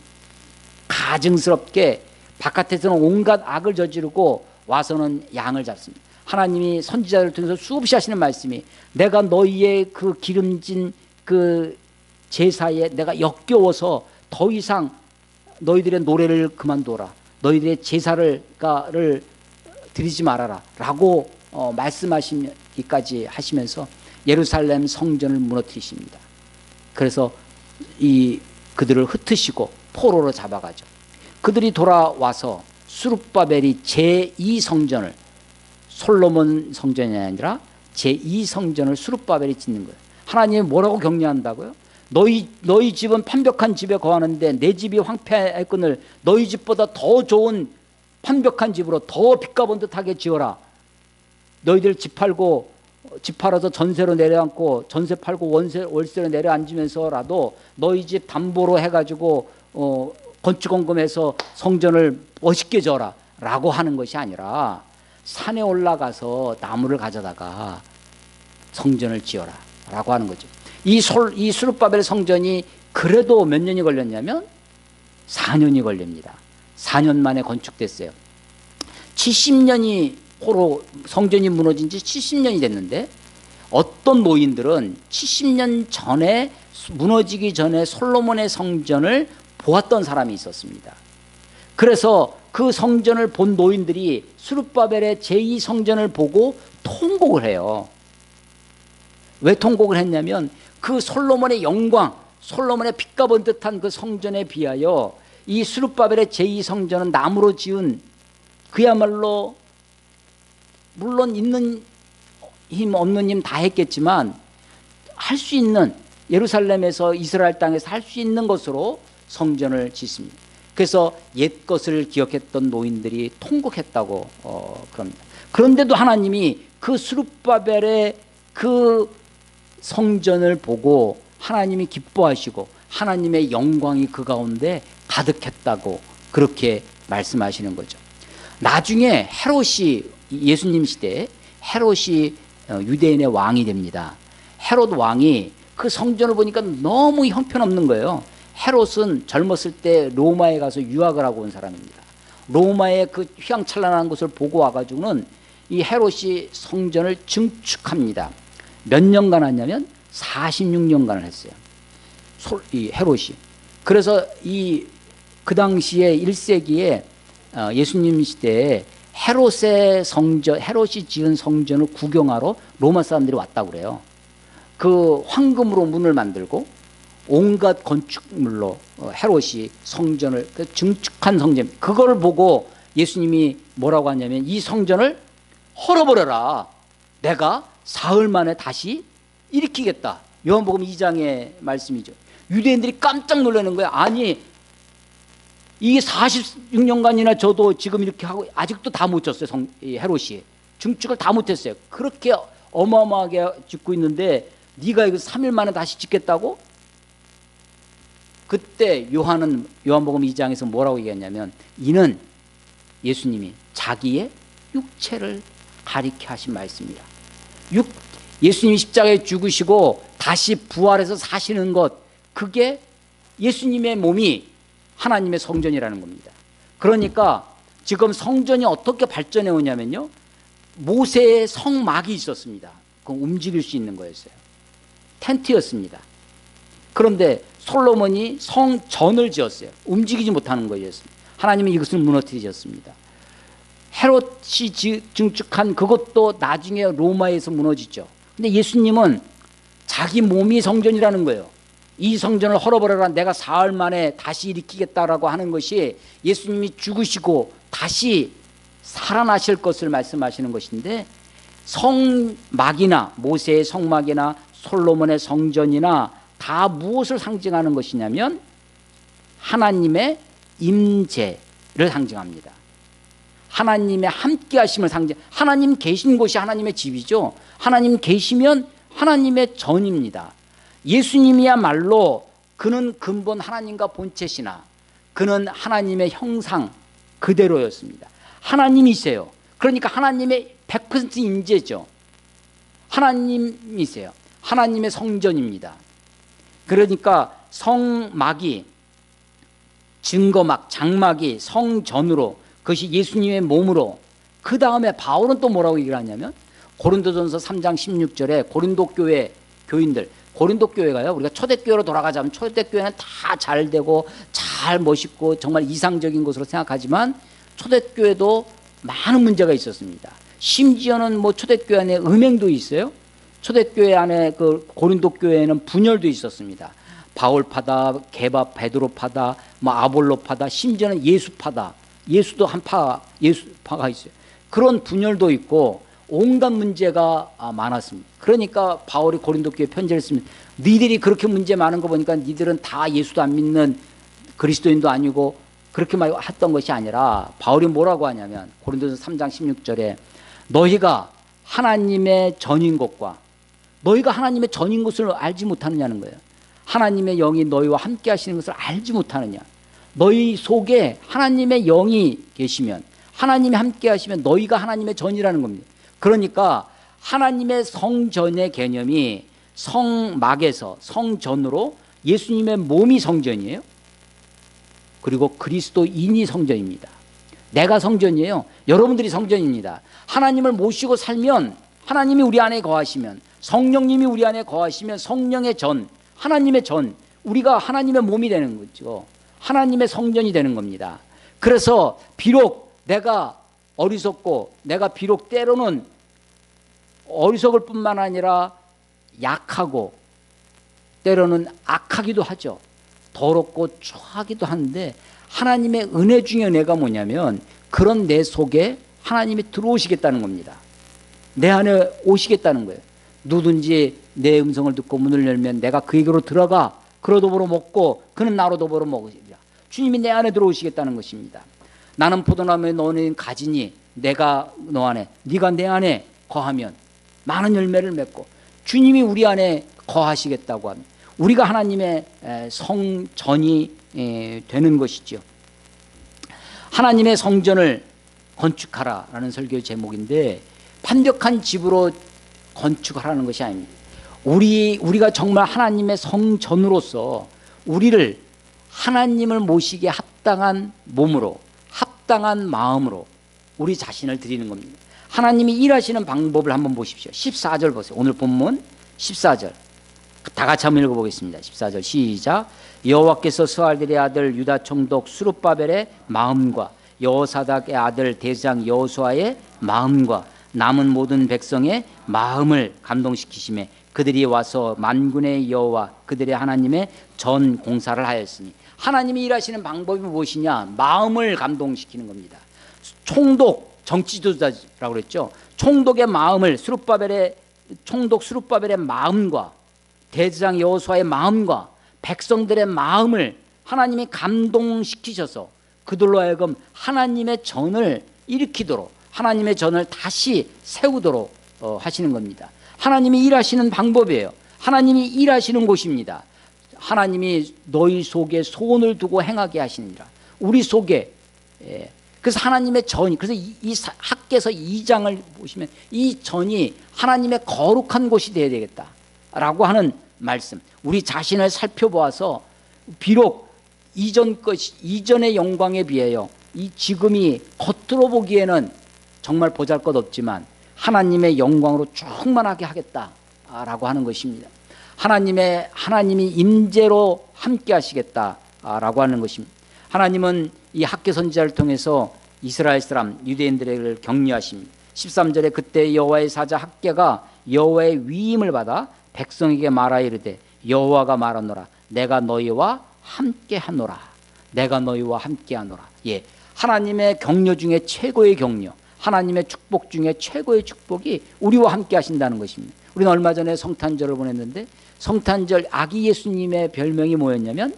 A: 가증스럽게 바깥에서는 온갖 악을 저지르고 와서는 양을 잡습니다. 하나님이 선지자를 통해서 수없이 하시는 말씀이, 내가 너희의 그 기름진 그 제사에 내가 역겨워서 더 이상 너희들의 노래를 그만둬라, 너희들의 제사를 드리지 말아라 라고 말씀하시기까지 하시면서 예루살렘 성전을 무너뜨리십니다. 그래서 그들을 흩으시고 포로로 잡아가죠. 그들이 돌아와서 스룹바벨이 제2성전을, 솔로몬 성전이 아니라 제2성전을 스룹바벨이 짓는 거예요. 하나님이 뭐라고 격려한다고요? 너희 집은 판벽한 집에 거하는데 내 집이 황폐했거늘 너희 집보다 더 좋은 판벽한 집으로 더 빛과 번듯하게 지어라. 너희들 집 팔아서 전세로 내려앉고, 전세 팔고 월세로 내려앉으면서라도 너희 집 담보로 해가지고 건축원금해서 성전을 멋있게 지어라 라고 하는 것이 아니라, 산에 올라가서 나무를 가져다가 성전을 지어라 라고 하는 거죠. 이 스룹바벨 성전이 그래도 몇 년이 걸렸냐면 4년이 걸립니다. 4년 만에 건축됐어요. 70년이 호로 성전이 무너진 지 70년이 됐는데, 어떤 노인들은 70년 전에, 무너지기 전에 솔로몬의 성전을 보았던 사람이 있었습니다. 그래서 그 성전을 본 노인들이 스룹바벨의 제2성전을 보고 통곡을 해요. 왜 통곡을 했냐면 그 솔로몬의 영광, 솔로몬의 빛과 번듯한 그 성전에 비하여 이 스룹바벨의 제2성전은 나무로 지은, 그야말로 물론 있는 힘 없는 힘 다 했겠지만 할 수 있는, 예루살렘에서 이스라엘 땅에서 할 수 있는 것으로 성전을 짓습니다. 그래서 옛것을 기억했던 노인들이 통곡했다고 그럽니다. 그런데도 하나님이 그 스룹바벨의 그 성전을 보고 하나님이 기뻐하시고 하나님의 영광이 그 가운데 가득했다고 그렇게 말씀하시는 거죠. 나중에 헤롯이, 예수님 시대에 헤롯이 유대인의 왕이 됩니다. 헤롯 왕이 그 성전을 보니까 너무 형편없는 거예요. 헤롯은 젊었을 때 로마에 가서 유학을 하고 온 사람입니다. 로마의 그 휘황찬란한 것을 보고 와가지고는 이 헤롯이 성전을 증축합니다. 몇 년간 하냐면 46년간을 했어요. 이 헤롯이. 그래서 그 당시에 1세기에 예수님 시대에 헤롯이 지은 성전을 구경하러 로마 사람들이 왔다고 그래요. 그 황금으로 문을 만들고 온갖 건축물로 헤롯이 성전을, 그 증축한 성전, 그걸 보고 예수님이 뭐라고 하냐면, 이 성전을 헐어버려라, 내가 사흘 만에 다시 일으키겠다. 요한복음 2장의 말씀이죠. 유대인들이 깜짝 놀라는 거야. 아니 이게 46년간이나 저도 지금 이렇게 하고 아직도 다 못 졌어요. 헤롯이 증축을 다 못했어요. 그렇게 어마어마하게 짓고 있는데 네가 이거 3일 만에 다시 짓겠다고? 그때 요한복음 2장에서 뭐라고 얘기했냐면, 이는 예수님이 자기의 육체를 가리켜 하신 말씀이라. 예수님이 십자가에 죽으시고 다시 부활해서 사시는 것, 그게 예수님의 몸이 하나님의 성전이라는 겁니다. 그러니까 지금 성전이 어떻게 발전해 오냐면요, 모세의 성막이 있었습니다. 그건 움직일 수 있는 거였어요. 텐트였습니다. 그런데 솔로몬이 성전을 지었어요. 움직이지 못하는 거였습니다. 하나님이 이것을 무너뜨리셨습니다. 헤롯이 증축한 그것도 나중에 로마에서 무너지죠. 근데 예수님은 자기 몸이 성전이라는 거예요. 이 성전을 헐어버려라, 내가 사흘 만에 다시 일으키겠다라고 하는 것이 예수님이 죽으시고 다시 살아나실 것을 말씀하시는 것인데, 성막이나 모세의 성막이나 솔로몬의 성전이나 다 무엇을 상징하는 것이냐면 하나님의 임재를 상징합니다. 하나님의 함께 하심을 하나님 계신 곳이 하나님의 집이죠. 하나님 계시면 하나님의 전입니다. 예수님이야말로 그는 근본 하나님과 본체시나 그는 하나님의 형상 그대로였습니다. 하나님이세요. 그러니까 하나님의 100% 임재죠. 하나님이세요. 하나님의 성전입니다. 그러니까 성막이, 증거막, 장막이 성전으로, 그것이 예수님의 몸으로, 그 다음에 바울은 또 뭐라고 얘기를 하냐면 고린도전서 3장 16절에 고린도 교회 교인들, 고린도 교회가요, 우리가 초대교회로 돌아가자면 초대교회는 다 잘 되고 잘 멋있고 정말 이상적인 것으로 생각하지만 초대교회도 많은 문제가 있었습니다. 심지어는 뭐 초대교회 안에 음행도 있어요. 초대교회 안에 그 고린도 교회에는 분열도 있었습니다. 바울파다, 게바 베드로파다, 뭐 아볼로파다, 심지어는 예수파다. 예수도 한파, 예수파가 있어요. 그런 분열도 있고 온갖 문제가 많았습니다. 그러니까 바울이 고린도 교회 편지를 씁니다. 니들이 그렇게 문제 많은 거 보니까 니들은 다 예수도 안 믿는 그리스도인도 아니고, 그렇게 말 했던 것이 아니라 바울이 뭐라고 하냐면 고린도전서 3장 16절에 너희가 하나님의 전인 것과, 너희가 하나님의 전인 것을 알지 못하느냐는 거예요. 하나님의 영이 너희와 함께 하시는 것을 알지 못하느냐. 너희 속에 하나님의 영이 계시면, 하나님이 함께 하시면 너희가 하나님의 전이라는 겁니다. 그러니까 하나님의 성전의 개념이 성막에서 성전으로, 예수님의 몸이 성전이에요. 그리고 그리스도인이 성전입니다. 내가 성전이에요. 여러분들이 성전입니다. 하나님을 모시고 살면, 하나님이 우리 안에 거하시면, 성령님이 우리 안에 거하시면 성령의 전, 하나님의 전, 우리가 하나님의 몸이 되는 거죠. 하나님의 성전이 되는 겁니다. 그래서 비록 내가 어리석고, 내가 비록 때로는 어리석을 뿐만 아니라 약하고 때로는 악하기도 하죠. 더럽고 추하기도 한데, 하나님의 은혜 중에 은혜가 뭐냐면 그런 내 속에 하나님이 들어오시겠다는 겁니다. 내 안에 오시겠다는 거예요. 누구든지 내 음성을 듣고 문을 열면 내가 그에게로 들어가 그로 더불어 먹고 그는 나로 더불어 먹으리라. 주님이 내 안에 들어오시겠다는 것입니다. 나는 포도나무에 너는 가지니 내가 너 안에, 네가 내 안에 거하면 많은 열매를 맺고, 주님이 우리 안에 거하시겠다고 합니다. 우리가 하나님의 성전이 되는 것이죠. 하나님의 성전을 건축하라라는 설교의 제목인데, 완벽한 집으로 건축하라는 것이 아닙니다. 우리가 정말 하나님의 성전으로서 우리를 하나님을 모시기에 합당한 몸으로, 합당한 마음으로 우리 자신을 드리는 겁니다. 하나님이 일하시는 방법을 한번 보십시오. 14절 보세요. 오늘 본문 14절 다 같이 한번 읽어보겠습니다. 14절 시작. 여호와께서 스알델의 아들 유다 총독 스룹바벨의 마음과 여호사닥의 아들 대장 여호수아의 마음과 남은 모든 백성의 마음을 감동시키시매 그들이 와서 만군의 여호와 그들의 하나님의 전 공사를 하였으니, 하나님이 일하시는 방법이 무엇이냐? 마음을 감동시키는 겁니다. 총독, 정치지도자라고 그랬죠. 총독의 마음을, 총독 스룹바벨의 마음과 대제사장 여호수아의 마음과 백성들의 마음을 하나님이 감동시키셔서 그들로 하여금 하나님의 전을 일으키도록, 하나님의 전을 다시 세우도록 하시는 겁니다. 하나님이 일하시는 방법이에요. 하나님이 일하시는 곳입니다. 하나님이 너희 속에 소원을 두고 행하게 하시니라. 우리 속에. 그래서 하나님의 전이, 그래서 이 학개서 2장을 보시면 이 전이 하나님의 거룩한 곳이 되어야 되겠다라고 하는 말씀. 우리 자신을 살펴보아서 비록 이전의 영광에 비하여 이 지금이 겉으로 보기에는 정말 보잘것없지만 하나님의 영광으로 충만하게 하겠다라고 하는 것입니다. 하나님이 임재로 함께 하시겠다라고 하는 것입니다. 하나님은 이 학개 선지자를 통해서 이스라엘 사람 유대인들을 격려하십니다. 13절에 그때 여호와의 사자 학개가 여호와의 위임을 받아 백성에게 말하여 이르되 여호와가 말하노라 내가 너희와 함께하노라. 내가 너희와 함께하노라. 예, 하나님의 격려 중에 최고의 격려, 하나님의 축복 중에 최고의 축복이 우리와 함께 하신다는 것입니다. 우리는 얼마 전에 성탄절을 보냈는데 성탄절 아기 예수님의 별명이 뭐였냐면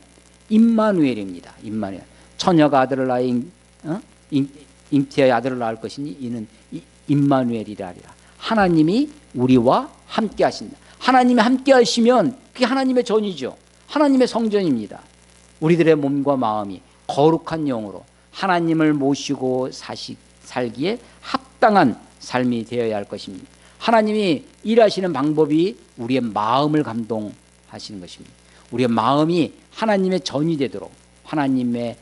A: 임마누엘입니다. 임마누엘. 처녀가 아들을 낳아 잉태하여 아들을 낳을 것이니 이는 임마누엘이라 하리라. 하나님이 우리와 함께 하신다. 하나님이 함께 하시면 그게 하나님의 전이죠. 하나님의 성전입니다. 우리들의 몸과 마음이 거룩한 영으로 하나님을 모시고 살기에 합당한 삶이 되어야 할 것입니다. 하나님이 일하시는 방법이 우리의 마음을 감동하시는 것입니다. 우리의 마음이 하나님의 전이 되도록 하나님의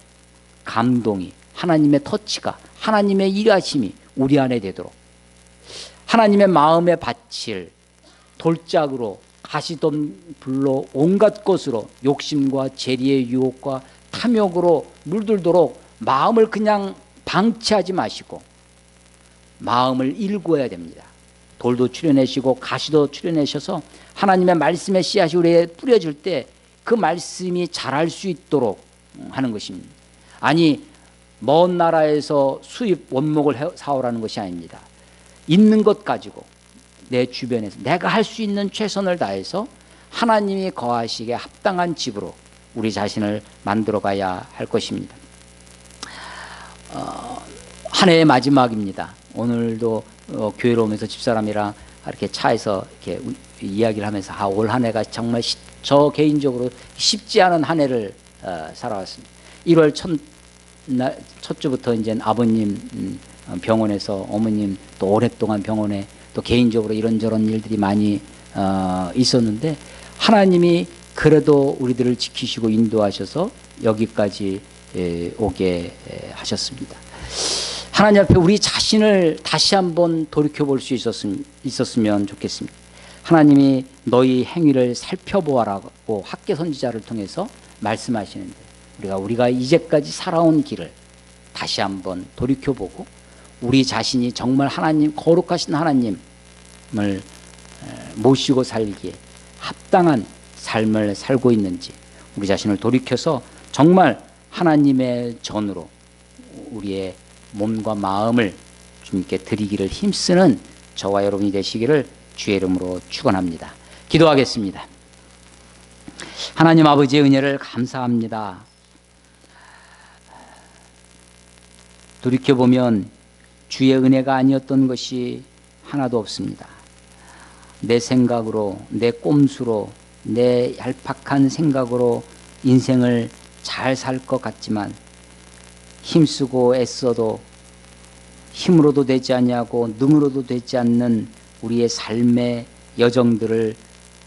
A: 감동이, 하나님의 터치가, 하나님의 일하심이 우리 안에 되도록 하나님의 마음에 바칠 돌짝으로 가시덤불로 온갖 것으로 욕심과 재리의 유혹과 탐욕으로 물들도록 마음을 그냥 방치하지 마시고 마음을 일구어야 됩니다. 돌도 추려내시고 가시도 추려내셔서 하나님의 말씀의 씨앗이 우리에 뿌려질 때 그 말씀이 자랄 수 있도록 하는 것입니다. 아니 먼 나라에서 수입 원목을 사오라는 것이 아닙니다. 있는 것 가지고 내 주변에서 내가 할 수 있는 최선을 다해서 하나님이 거하시기에 합당한 집으로 우리 자신을 만들어 가야 할 것입니다. 한 해의 마지막입니다. 오늘도 교회로 오면서 집사람이랑 이렇게 차에서 이렇게 이야기를 하면서 올 한 해가 정말 저 개인적으로 쉽지 않은 한 해를 살아왔습니다. 1월 첫 주부터 이제 아버님 병원에서 어머님 또 오랫동안 병원에 또 개인적으로 이런저런 일들이 많이 있었는데 하나님이 그래도 우리들을 지키시고 인도하셔서 여기까지 오게 하셨습니다. 하나님 앞에 우리 자신을 다시 한번 돌이켜볼 수 있었으면 좋겠습니다. 하나님이 너희 행위를 살펴보아라고 학개 선지자를 통해서 말씀하시는데 우리가 이제까지 살아온 길을 다시 한번 돌이켜보고 우리 자신이 정말 하나님 거룩하신 하나님을 모시고 살기에 합당한 삶을 살고 있는지 우리 자신을 돌이켜서 정말 하나님의 전으로 우리의 몸과 마음을 주님께 드리기를 힘쓰는 저와 여러분이 되시기를 주의 이름으로 축원합니다. 기도하겠습니다. 하나님 아버지의 은혜를 감사합니다. 돌이켜보면 주의 은혜가 아니었던 것이 하나도 없습니다. 내 생각으로, 내 꼼수로, 내 얄팍한 생각으로 인생을 잘 살 것 같지만 힘쓰고 애써도 힘으로도 되지 아니하고 능으로도 되지 않는 우리의 삶의 여정들을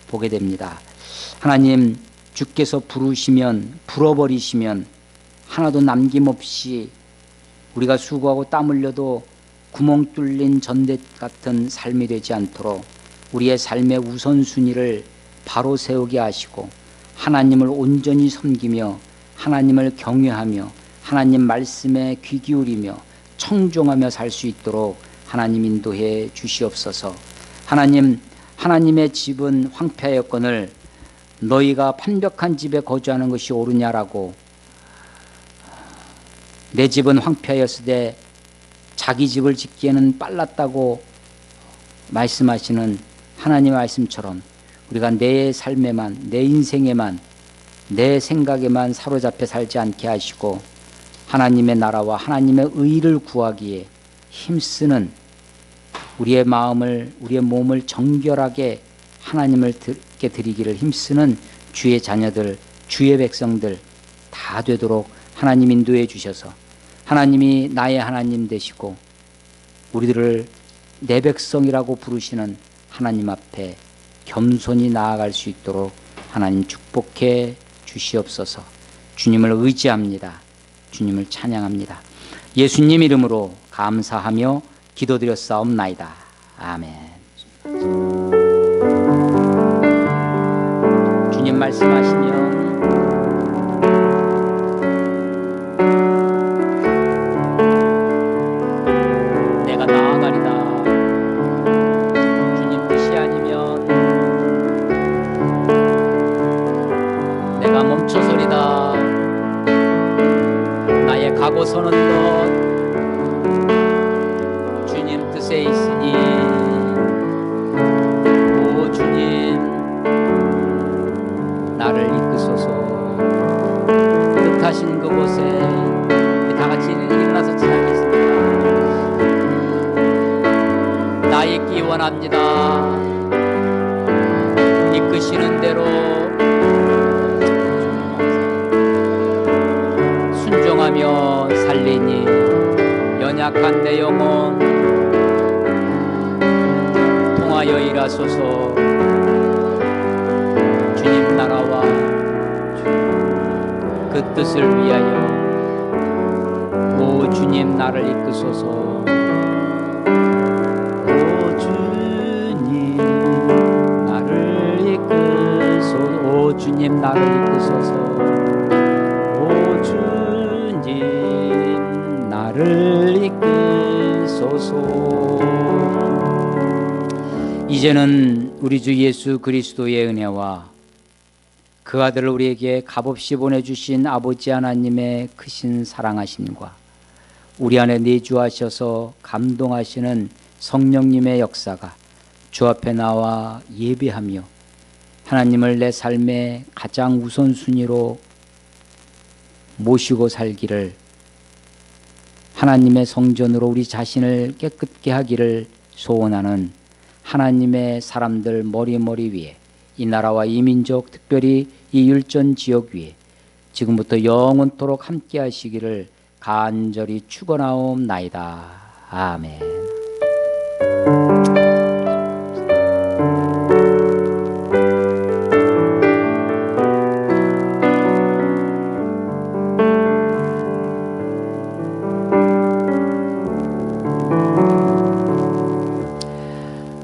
A: 보게 됩니다. 하나님 주께서 부르시면 불어버리시면 하나도 남김없이 우리가 수고하고 땀 흘려도 구멍 뚫린 전대 같은 삶이 되지 않도록 우리의 삶의 우선순위를 바로 세우게 하시고 하나님을 온전히 섬기며 하나님을 경외하며 하나님 말씀에 귀 기울이며 청종하며 살 수 있도록 하나님 인도해 주시옵소서. 하나님의 집은 황폐하였거늘 너희가 판벽한 집에 거주하는 것이 옳으냐라고 내 집은 황폐하였으되 자기 집을 짓기에는 빨랐다고 말씀하시는 하나님의 말씀처럼 우리가 내 삶에만 내 인생에만 내 생각에만 사로잡혀 살지 않게 하시고 하나님의 나라와 하나님의 의를 구하기에 힘쓰는 우리의 마음을 우리의 몸을 정결하게 하나님께 드리기를 힘쓰는 주의 자녀들 주의 백성들 다 되도록 하나님 인도해 주셔서 하나님이 나의 하나님 되시고 우리들을 내 백성이라고 부르시는 하나님 앞에 겸손히 나아갈 수 있도록 하나님 축복해 주시옵소서. 주님을 의지합니다. 주님을 찬양합니다. 예수님 이름으로 감사하며 기도드렸사옵나이다. 아멘. 말씀하시면 내가 나아가리다. 주님 뜻이 아니면 내가 멈춰서리다. 나의 가고 서는 것 주님 뜻에 있으니 오 주님 나를 이끄소서. 뜻하신 그곳에 우리 다 같이 일어나서 찬양하겠습니다. 나 있기 원합니다. 이끄시는 대로 순종하며 살리니 연약한 내 영혼 통하여 일하소서. 주님 나라와 그 뜻을 위하여 오 주님 나를 이끄소서. 오 주님 나를 이끄소서. 오 주님 나를 이끄소서. 오 주님 나를 이끄소서. 이제는 우리 주 예수 그리스도의 은혜와 그 아들을 우리에게 값없이 보내주신 아버지 하나님의 크신 사랑하심과 우리 안에 내주하셔서 감동하시는 성령님의 역사가 주 앞에 나와 예배하며 하나님을 내 삶의 가장 우선순위로 모시고 살기를, 하나님의 성전으로 우리 자신을 깨끗게 하기를 소원하는 하나님의 사람들 머리머리 위에, 이 나라와 이 민족, 특별히 이 율전 지역 위에 지금부터 영원토록 함께 하시기를 간절히 축원하옵나이다. 아멘.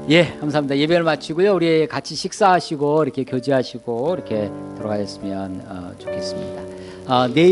A: 예, 감사합니다. 예배를 마치고요. 우리 같이 식사하시고 이렇게 교제하시고 이렇게 돌아가셨으면 좋겠습니다. 내일